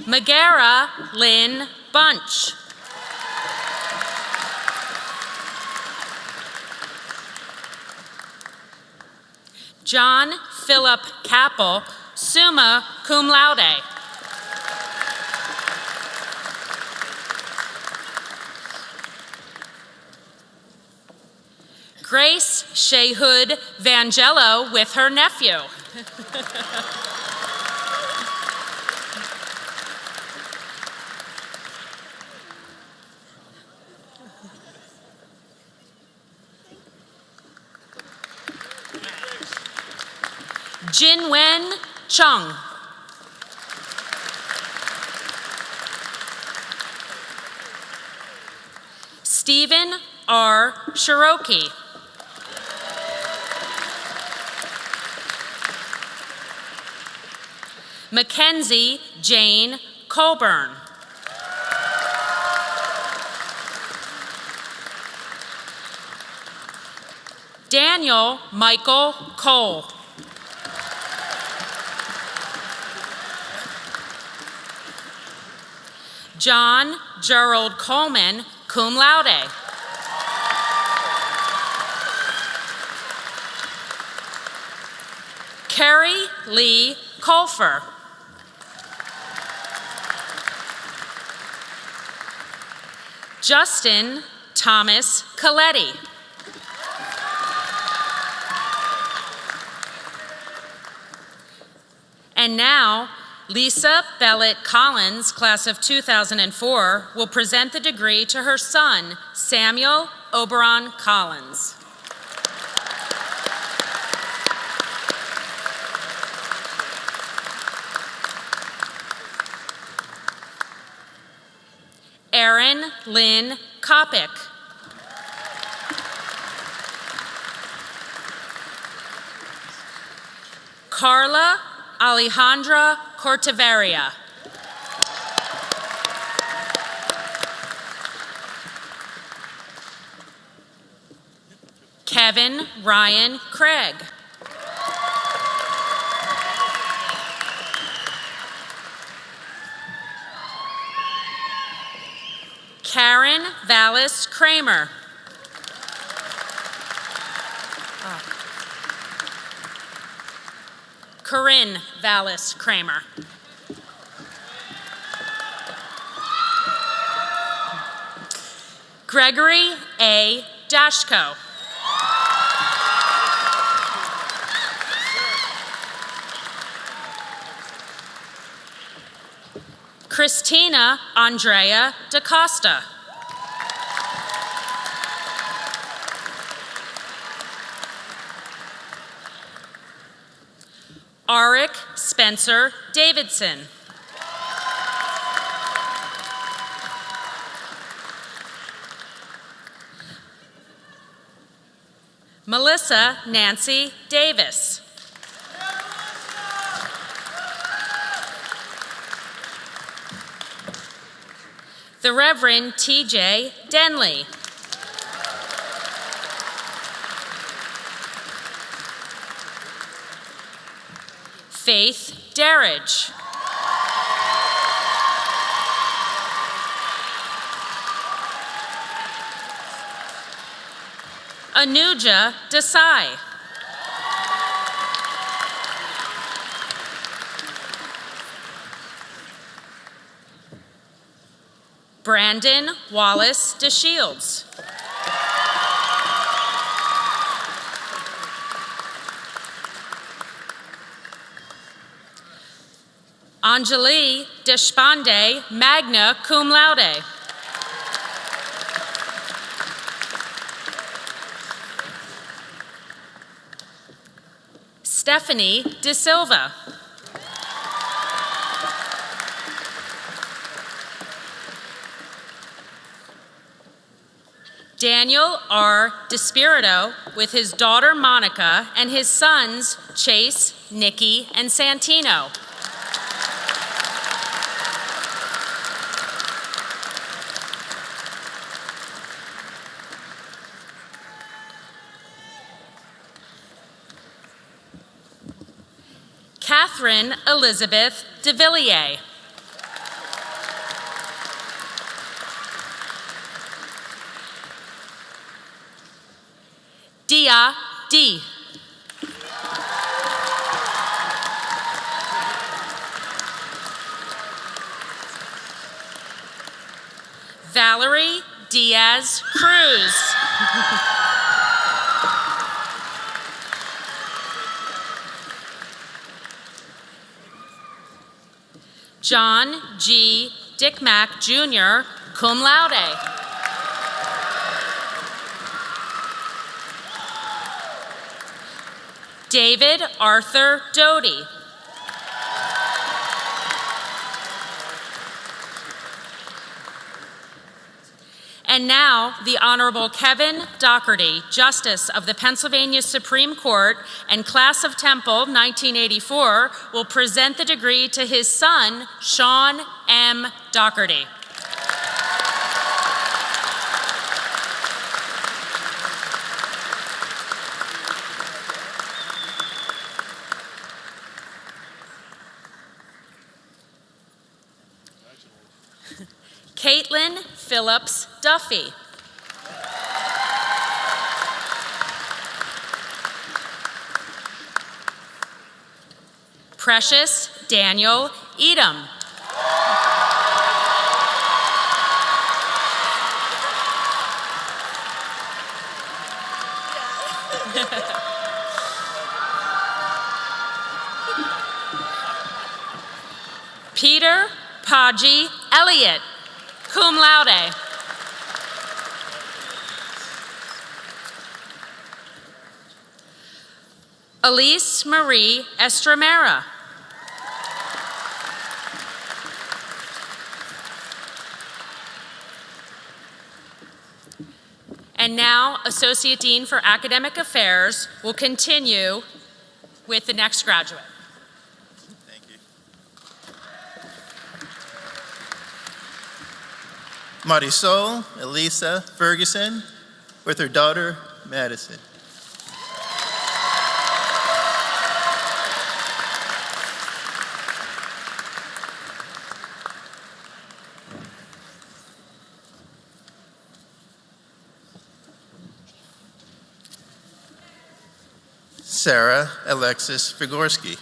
Megara Lynn Bunch. John Philip Capel, summa cum laude. Grace Shea Hood Vangelo with her nephew. Jinwen Chung. Stephen R. Cherokee. Mackenzie Jane Colburn. Daniel Michael Cole. John Gerald Coleman, cum laude. Carrie Lee Colfer. Justin Thomas Coletti. And now, Lisa Bellett Collins, class of 2004, will present the degree to her son, Samuel Oberon Collins. Erin Lynn Kopic. Carla Alejandra Cortaveria. Kevin Ryan Craig. Karen Vallis Kramer. Corinne Vallis Kramer. Gregory A. Dashko. Christina Andrea DaCosta. Arik Spencer Davidson. Melissa Nancy Davis. The Reverend T.J. Denley. Faith Darridge. Anuja Desai. Brandon Wallace DeShields. Anjali Deshpande, magna cum laude. Stephanie De Silva. Daniel R. DeSpirito with his daughter Monica and his sons Chase, Nikki, and Santino. Catherine Elizabeth DeVilliers. Dia D. Valerie Diaz Cruz. John G. Dickmack Jr., cum laude. David Arthur Doty. And now, the Honorable Kevin Daugherty, Justice of the Pennsylvania Supreme Court and Class of Temple 1984, will present the degree to his son, Sean M. Daugherty. Caitlin Phillips Duffy. Precious Daniel Edom. Peter Paji Elliott, cum laude. Elise Marie Estremera. And now, Associate Dean for Academic Affairs will continue with the next graduate. Thank you. Marisol Elisa Ferguson with her daughter, Madison. Sarah Alexis Figorski.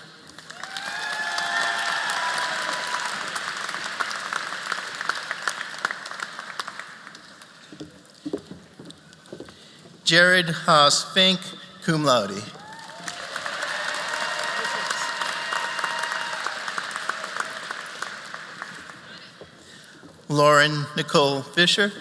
Jared Haas Fink, cum laude. Lauren Nicole Fisher.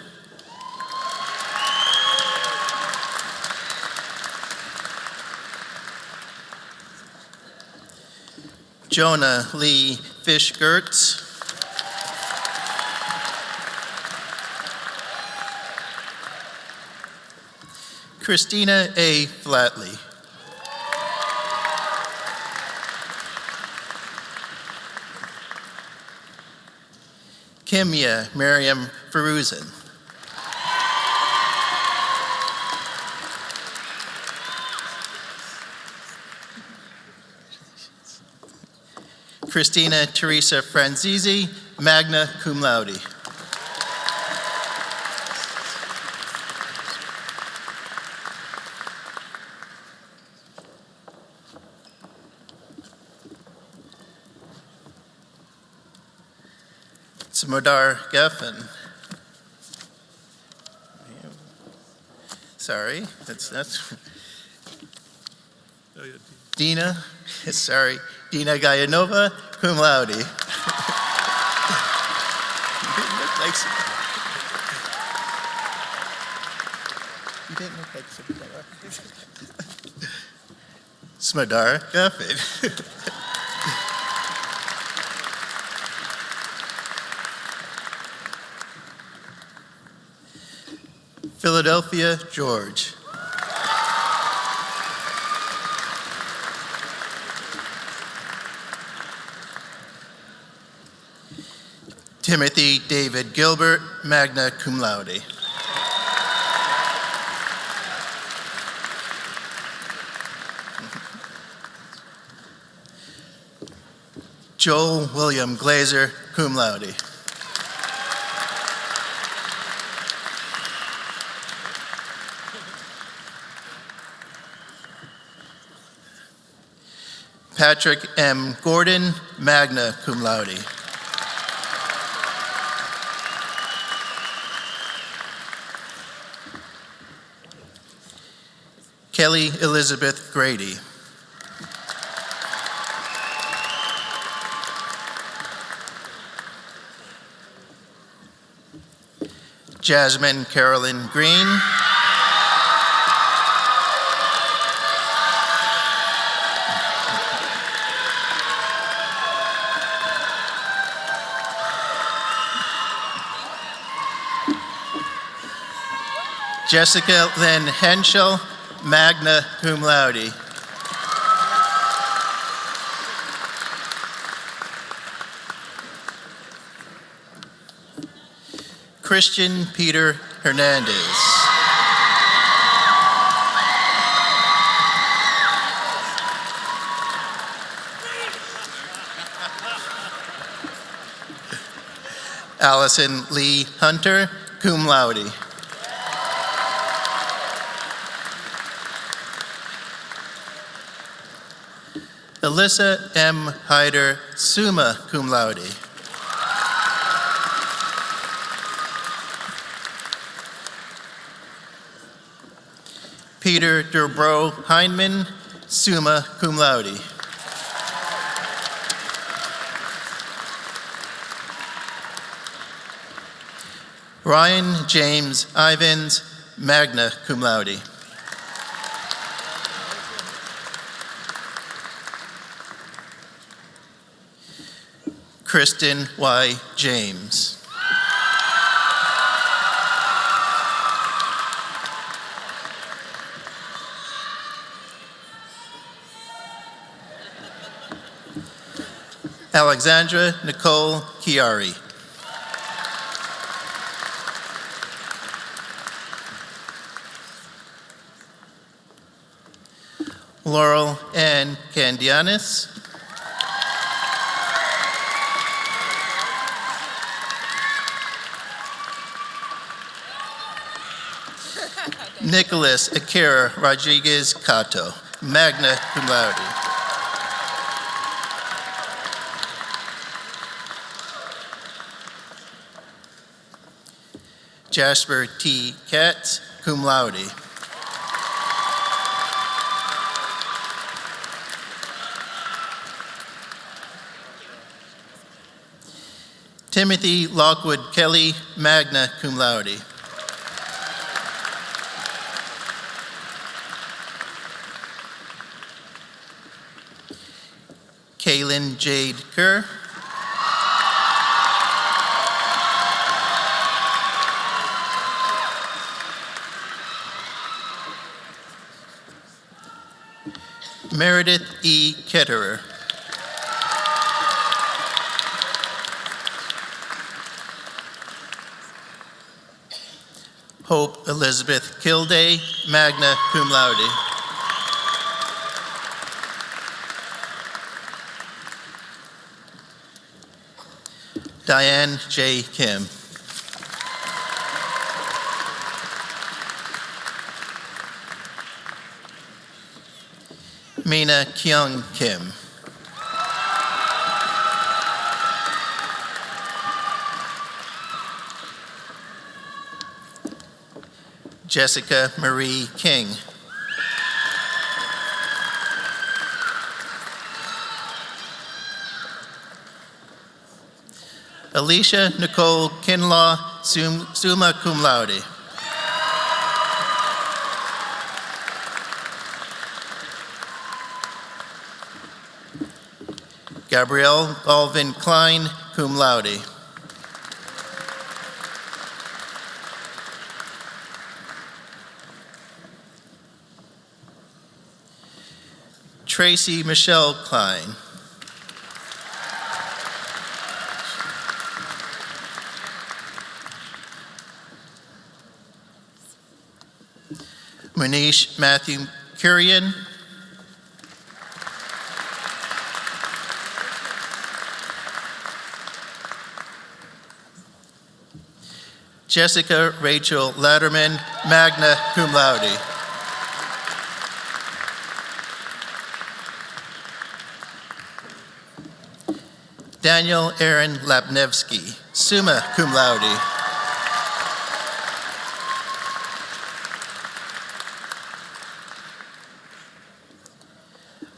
Jonah Lee Fish-Gertz. Christina A. Flatley. Kimya Miriam Feruzin. Christina Teresa Franzisi, magna cum laude. Smodar Geffen. Sorry, that's Oh, yeah. Dina, sorry, Dina Gayanova, cum laude. You didn't look like Smodar Geffen. Philadelphia George. Timothy David Gilbert, magna cum laude. Joel William Glazer, cum laude. Patrick M. Gordon, magna cum laude. Kelly Elizabeth Grady. Jasmine Carolyn Green. Jessica Lynn Henschel, magna cum laude. Christian Peter Hernandez. Allison Lee Hunter, cum laude. Alyssa M. Hyder, summa cum laude. Peter Dubrow Heinemann, summa cum laude. Ryan James Ivins, magna cum laude. Kristen Y. James. Alexandra Nicole Chiari. Laurel Ann Candianis. Nicholas Akira Rodriguez Cato, magna cum laude. Jasper T. Katz, cum laude. Timothy Lockwood Kelly, magna cum laude. Kaylin Jade Kerr. Meredith E. Ketterer. Hope Elizabeth Kilday, magna cum laude. Diane J. Kim. Mina Kyung Kim. Jessica Marie King. Alicia Nicole Kinlaw, summa cum laude. Gabrielle Alvin Klein, cum laude. Tracy Michelle Klein. Manish Matthew Kurian. Jessica Rachel Latterman, magna cum laude. Daniel Aaron Labnevsky, summa cum laude.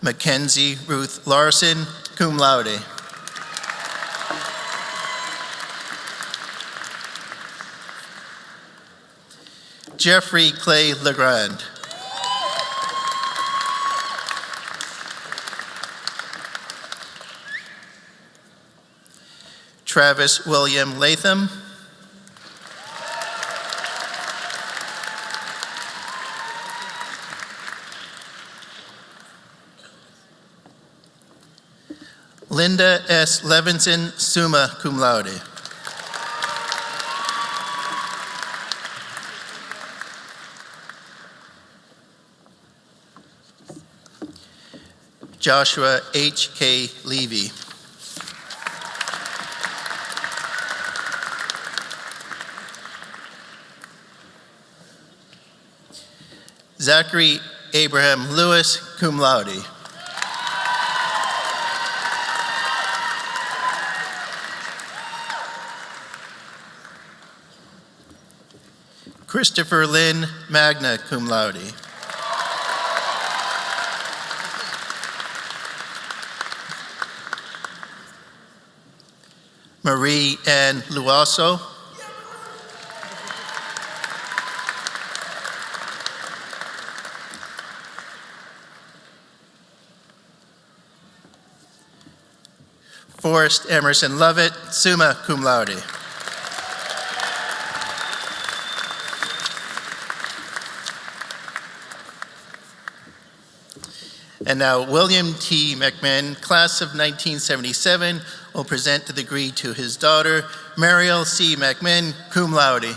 Mackenzie Ruth Larson, cum laude. Jeffrey Clay Legrand. Travis William Latham. Linda S. Levinson, summa cum laude. Joshua H.K. Levy. Zachary Abraham Lewis, cum laude. Christopher Lynn, magna cum laude. Marie Ann Luaso. Forrest Emerson Lovett, summa cum laude. And now William T. McMahon, class of 1977, will present the degree to his daughter, Mariel C. McMahon, cum laude.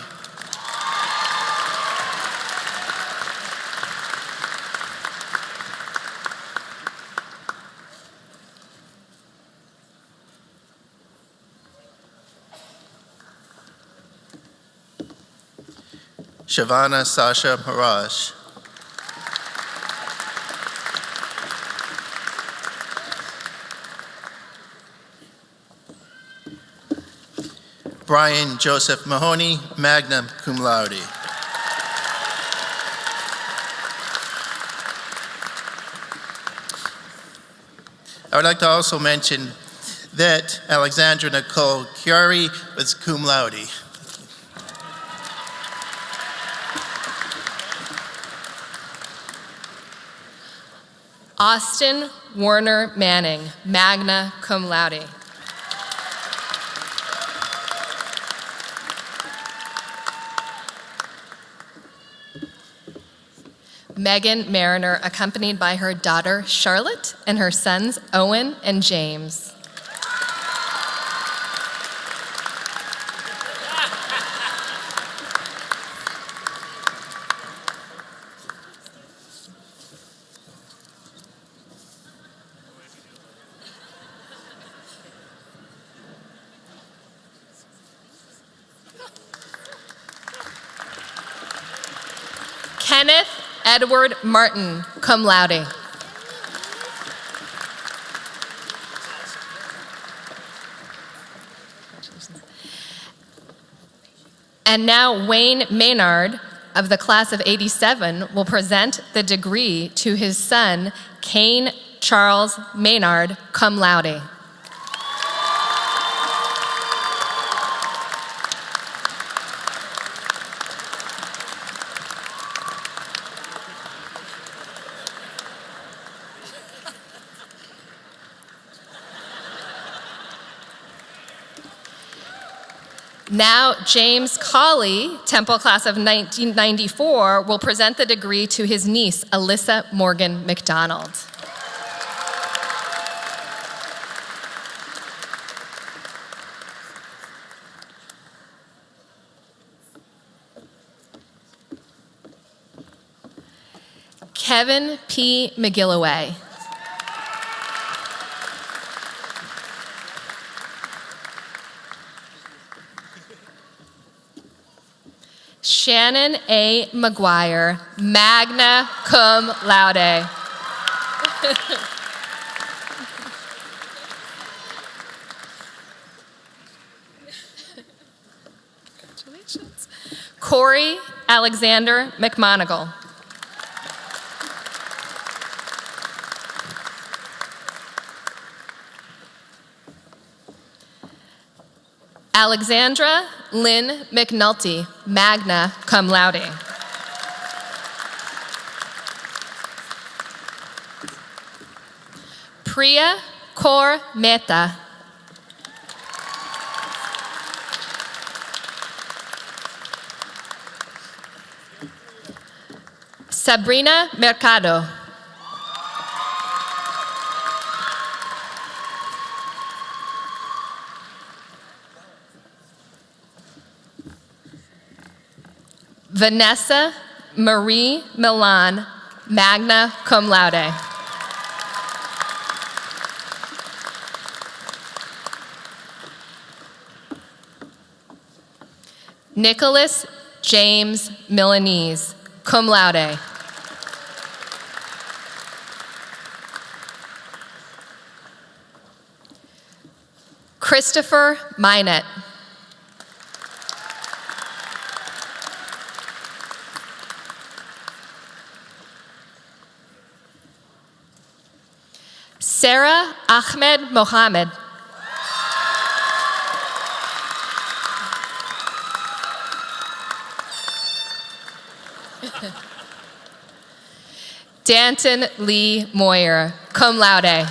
Shavana Sasha Mirage. Brian Joseph Mahoney, magna cum laude. I would like to also mention that Alexandra Nicole Chiari was cum laude. Austin Warner Manning, magna cum laude. Megan Mariner, accompanied by her daughter Charlotte and her sons Owen and James. Kenneth Edward Martin, cum laude. And now Wayne Maynard of the class of '87 will present the degree to his son, Kane Charles Maynard, cum laude. Now, James Colley, Temple class of 1994, will present the degree to his niece, Alyssa Morgan McDonald. Kevin P. McGilloway. Shannon A. McGuire, magna cum laude. Congratulations. Corey Alexander McMonigal. Alexandra Lynn McNulty, magna cum laude. Priya Kaur Mehta. Sabrina Mercado. Vanessa Marie Milan, magna cum laude. Nicholas James Milanese, cum laude. Christopher Minot. Sarah Ahmed Mohammed. Danton Lee Moyer, cum laude.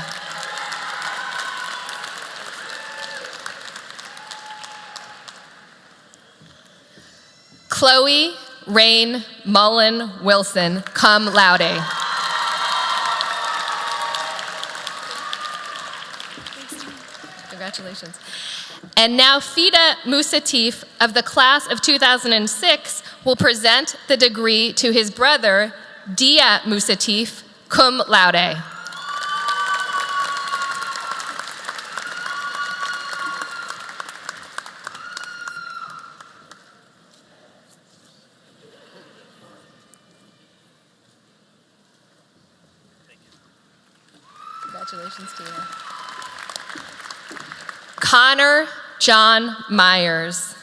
Chloe Rain Mullen Wilson, cum laude. Congratulations. And now Fida Musatif of the class of 2006 will present the degree to his brother, Dia Musatif, cum laude. Congratulations to you. Connor John Myers.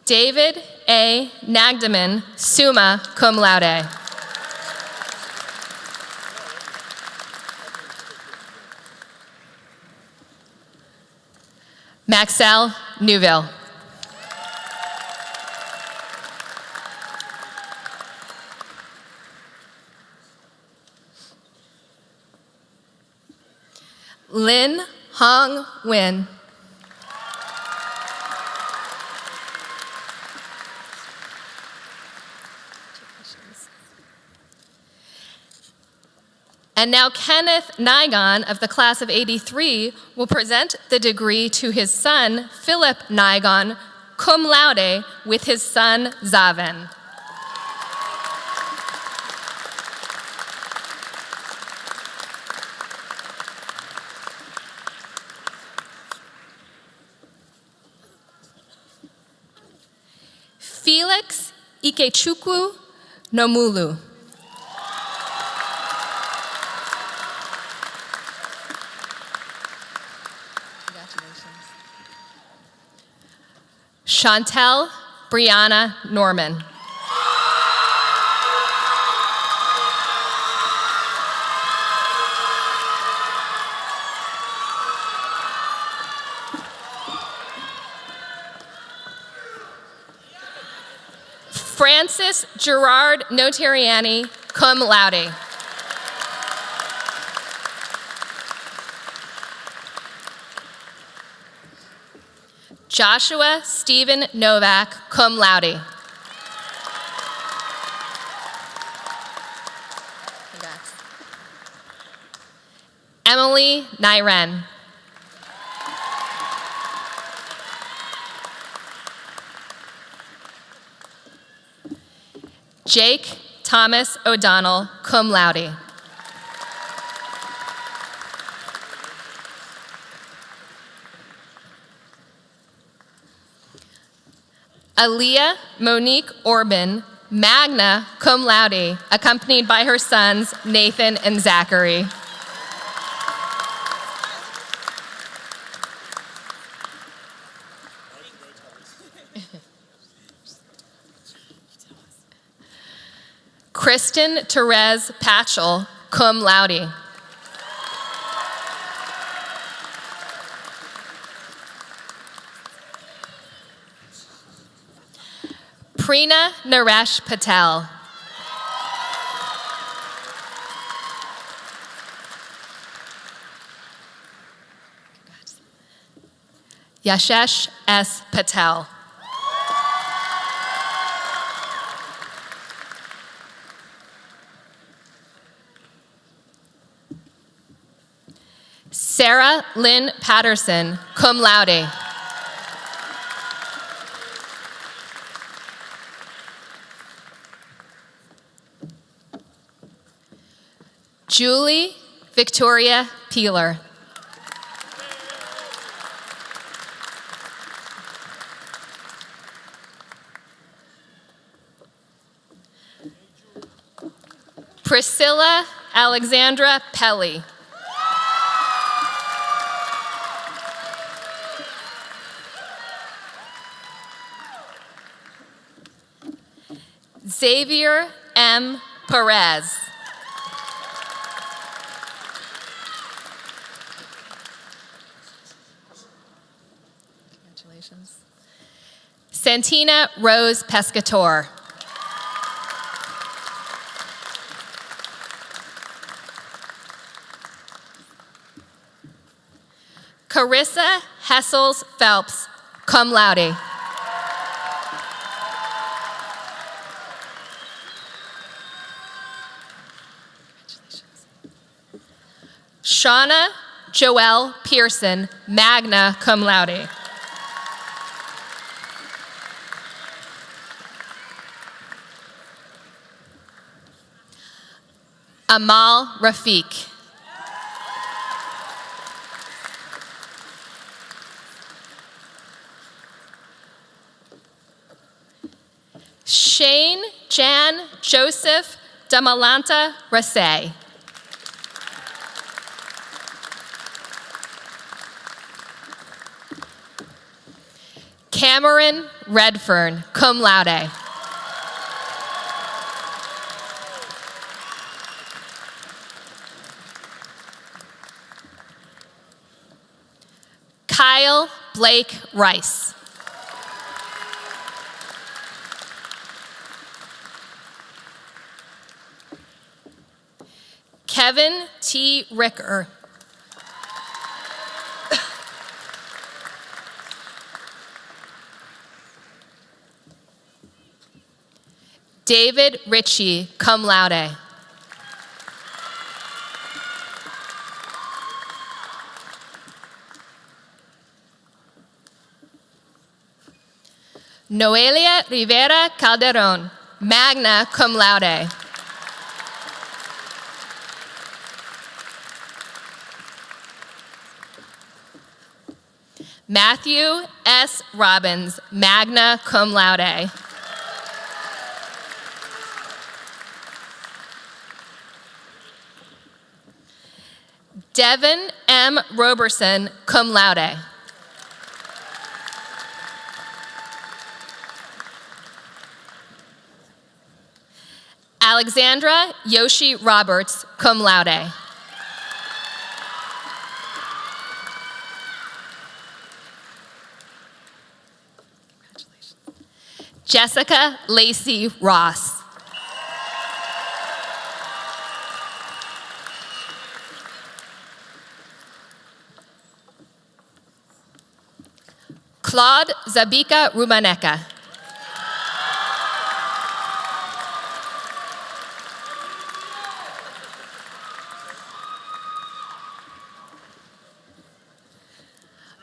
David A. Nagdaman, summa cum laude. Maxell Neuville. Lin Hong Win. And now Kenneth Nigon of the class of '83 will present the degree to his son, Philip Nigon, cum laude, with his son, Zaven. Felix Ikechukwu Nomulu. Congratulations. Chantel Breanna Norman. Francis Gerard Notariani, cum laude. Joshua Stephen Novak, cum laude. Congrats. Emily Nyren. Jake Thomas O'Donnell, cum laude. Aaliyah Monique Orban, magna cum laude, accompanied by her sons Nathan and Zachary. Kristen Therese Patchell, cum laude. Breanna Naresh Patel. Yashesh S. Patel. Sarah Lynn Patterson, cum laude. Julie Victoria Peeler. Priscilla Alexandra Pelly. Xavier M. Perez. Congratulations. Santina Rose Pescator. Carissa Hessels Phelps, cum laude. Shauna Joelle Pearson, magna cum laude. Amal Rafiq. Shane Jan Joseph Damalanta Rasay. Cameron Redfern, cum laude. Kyle Blake Rice. Kevin T. Ricker. David Ritchie, cum laude. Noelia Rivera Calderon, magna cum laude. Matthew S. Robbins, magna cum laude. Devin M. Roberson, cum laude. Alexandra Yoshi Roberts, cum laude. Jessica Lacey Ross. Claude Zabika Rumaneka.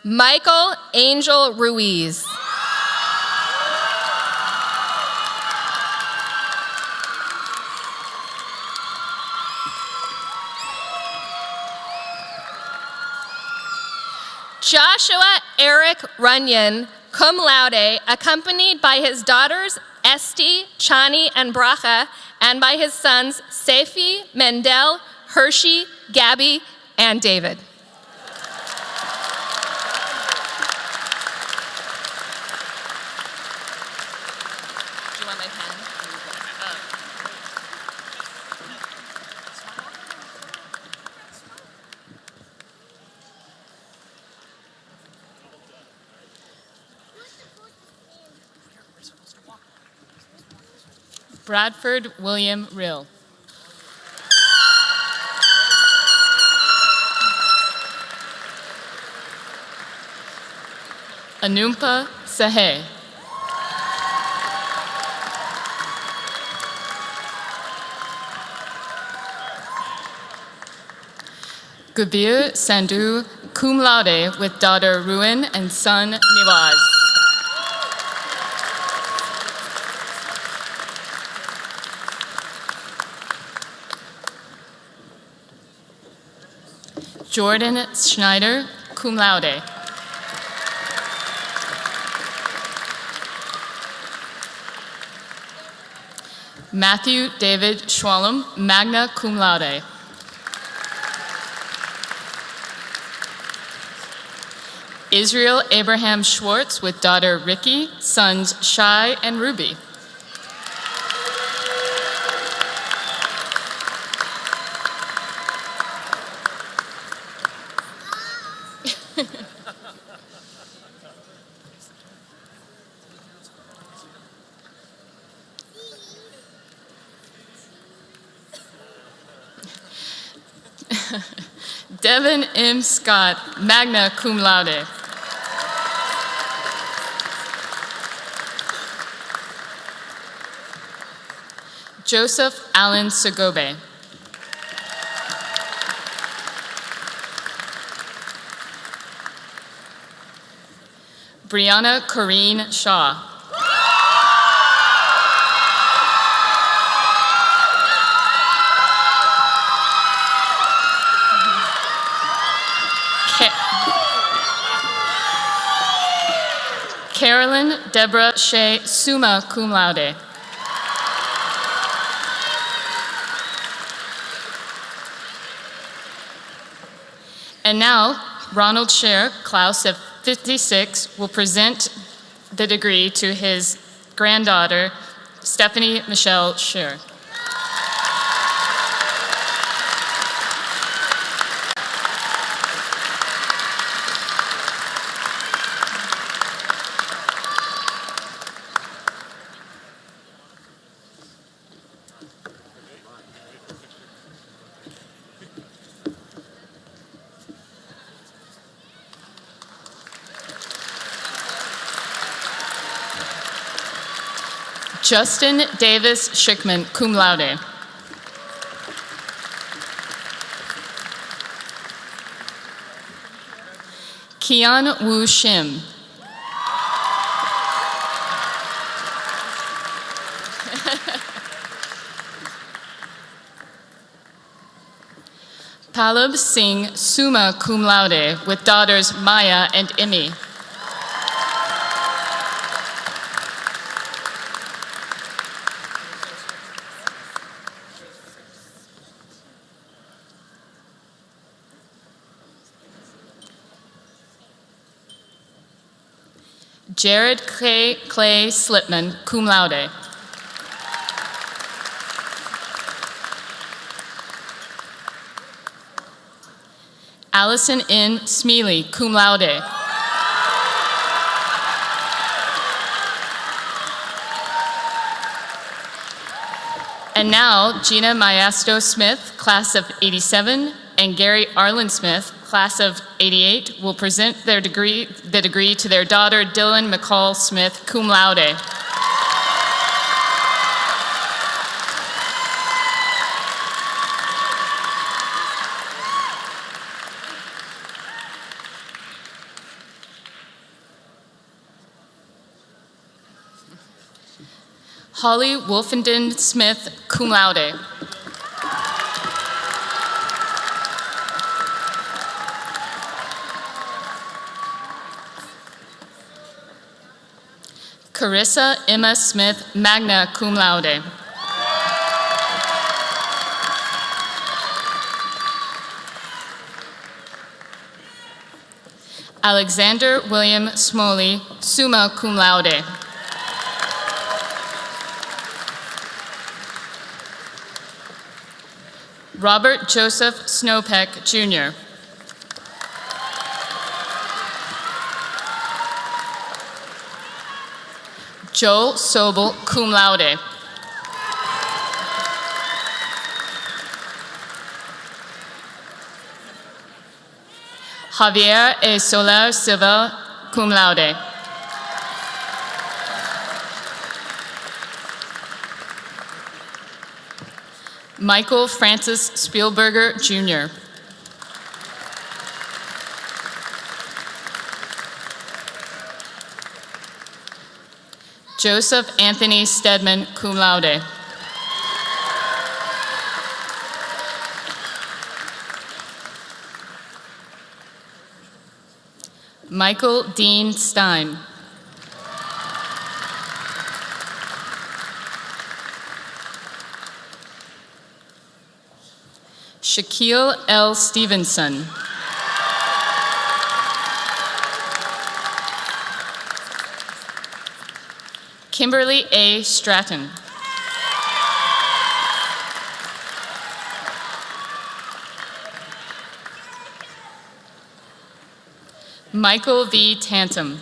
Michael Angel Ruiz. Joshua Eric Runyon, cum laude, accompanied by his daughters Esti, Chani, and Bracha, and by his sons Sefi, Mendel, Hershey, Gabby, and David. Do you want my pen? Bradford William Rill. Anumpa Sahe. Gubir Sandhu, cum laude, with daughter Ruin and son Niwaz. Jordan Schneider, cum laude. Matthew David Schwalm, magna cum laude. Israel Abraham Schwartz with daughter Ricky, sons Shai and Ruby. Devin M. Scott, magna cum laude. Joseph Allen Segobe. Breanna Corrine Shaw. Carolyn Deborah Shea, summa cum laude. And now, Ronald Scher, Klaus of 56, will present the degree to his granddaughter, Stephanie Michelle Scher. Justin Davis Schickman, cum laude. Kian Wu Shim. Palab Singh, summa cum laude, with daughters Maya and Imi. Jared Clay Slipman, cum laude. Allison N. Smealy, cum laude. And now, Gina Maestro Smith, class of 87, and Gary Arlen Smith, class of 88, will present the degree to their daughter, Dylan McCall Smith, cum laude. Holly Wolfenden Smith, cum laude. Carissa Emma Smith, magna cum laude. Alexander William Smoley, summa cum laude. Robert Joseph Snowpeck, Jr. Joel Sobel, cum laude. Javier A. Soler Silva, cum laude. Michael Francis Spielberger, Jr. Joseph Anthony Stedman, cum laude. Michael Dean Stein. Shaquille L. Stevenson. Kimberly A. Stratton. Michael V. Tantum.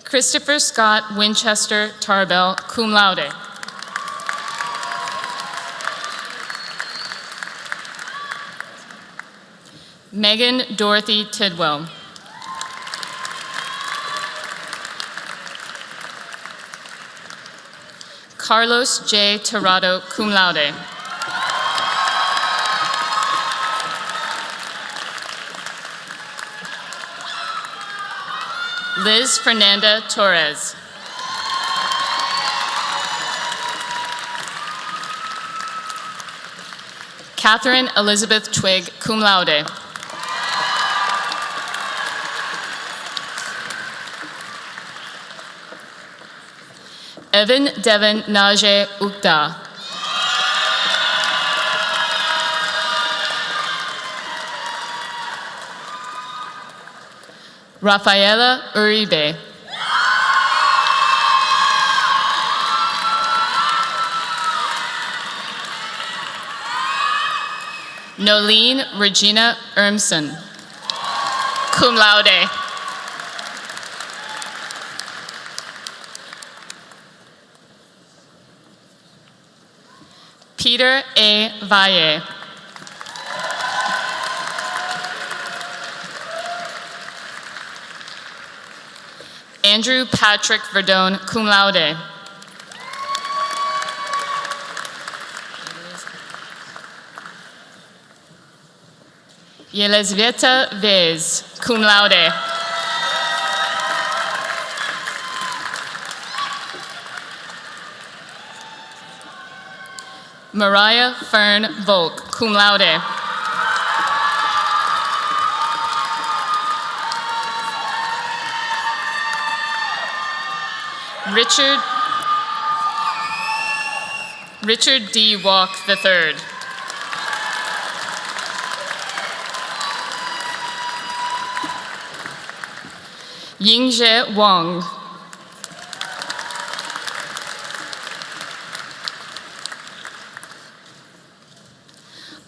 Christopher Scott Winchester Tarbell, cum laude. Megan Dorothy Tidwell. Carlos J. Tirado, cum laude. Liz Fernanda Torres. Catherine Elizabeth Twig, cum laude. Evan Devon Naje Ukta. Rafaela Uribe. Nolene Regina Ermson, cum laude. Peter A. Valle. Andrew Patrick Verdone, cum laude. Yelizaveta Vez, cum laude. Mariah Fern Volk, cum laude. Richard D. Walk III. Yingzhe Wang.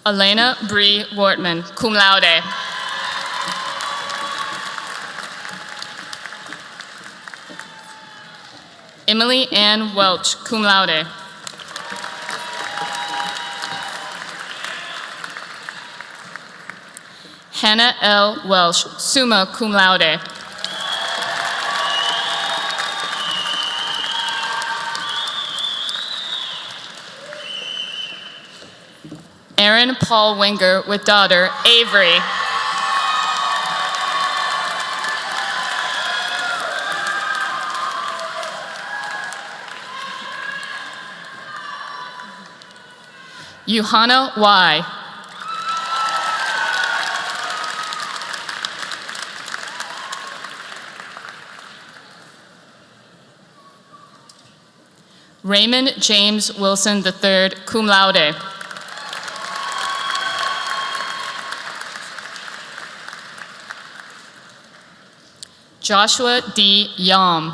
Elena Bree Wortman, cum laude. Emily Ann Welch, cum laude. Hannah L. Welsh, summa cum laude. Aaron Paul Wenger with daughter Avery. Johanna Y. Raymond James Wilson III, cum laude. Joshua D. Yam.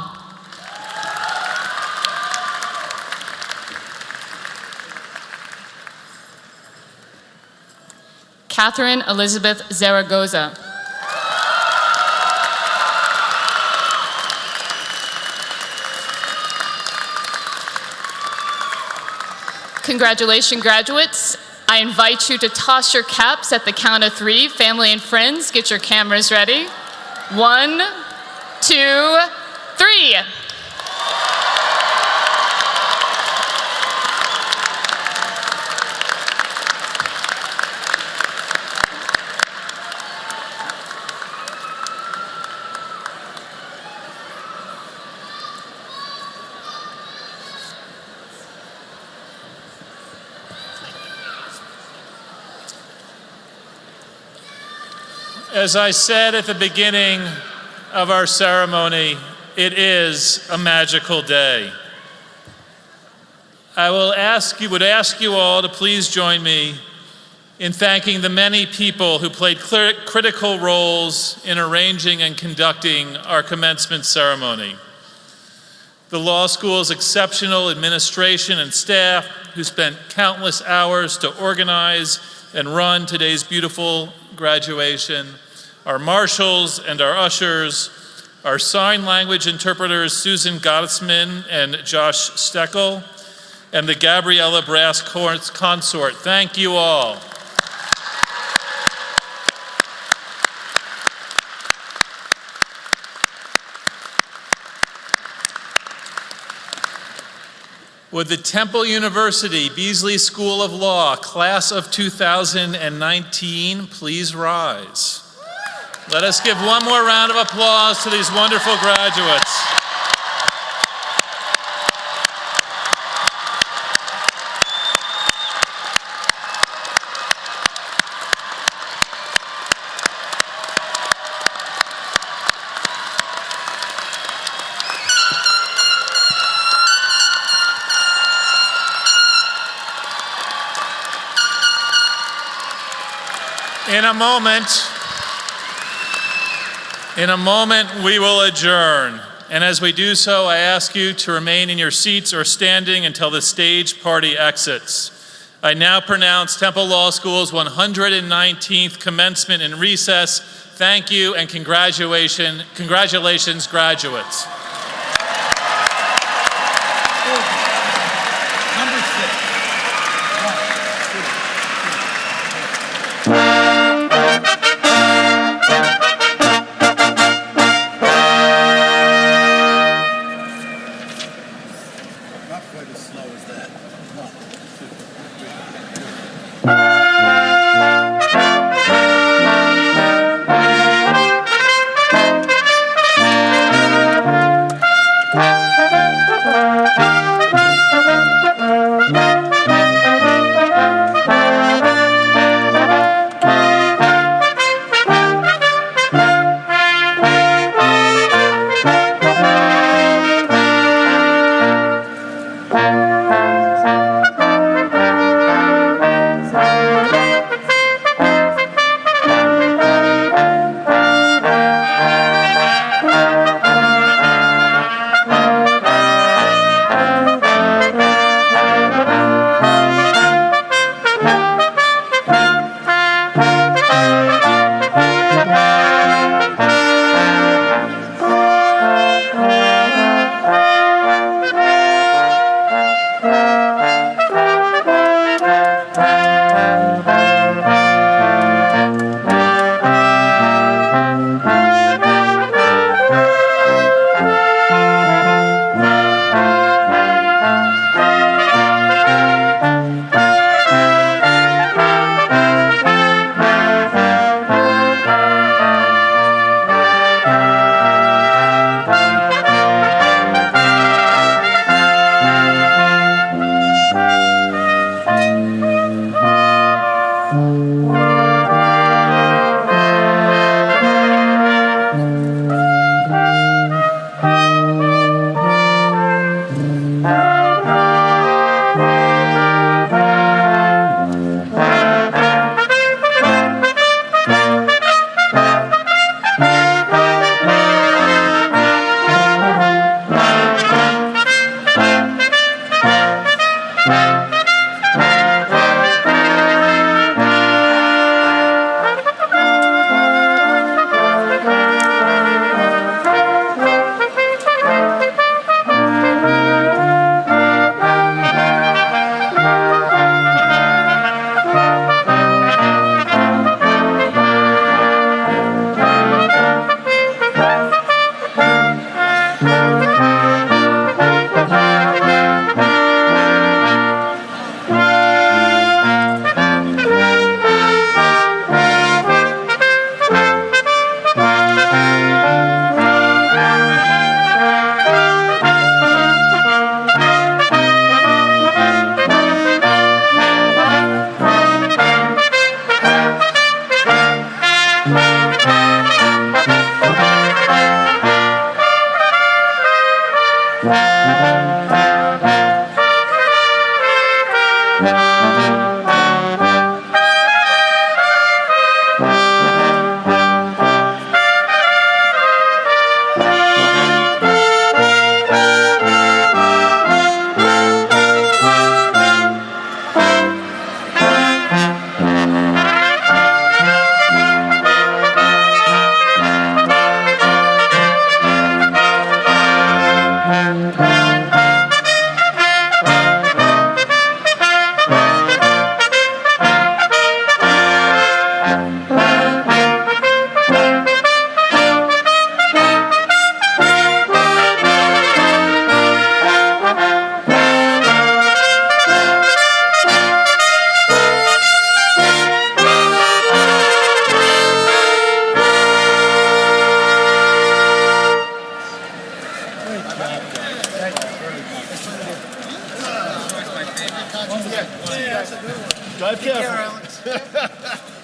Catherine Elizabeth Zaragoza. Congratulations, graduates. I invite you to toss your caps at the count of 3. Family and friends, get your cameras ready. 1, 2, 3. As I said at the beginning of our ceremony, it is a magical day. I would ask you all to please join me in thanking the many people who played critical roles in arranging and conducting our commencement ceremony. The law school's exceptional administration and staff who spent countless hours to organize and run today's beautiful graduation, our marshals and our ushers, our sign language interpreters Susan Gottesman and Josh Steckel, and the Gabriella Brass Consort. Thank you all. Would the Temple University Beasley School of Law, class of 2019, please rise? Let us give one more round of applause to these wonderful graduates. In a moment, we will adjourn. And as we do so, I ask you to remain in your seats or standing until the stage party exits. I now pronounce Temple Law School's 119th commencement in recess. Thank you and congratulations, graduates. Drive careful.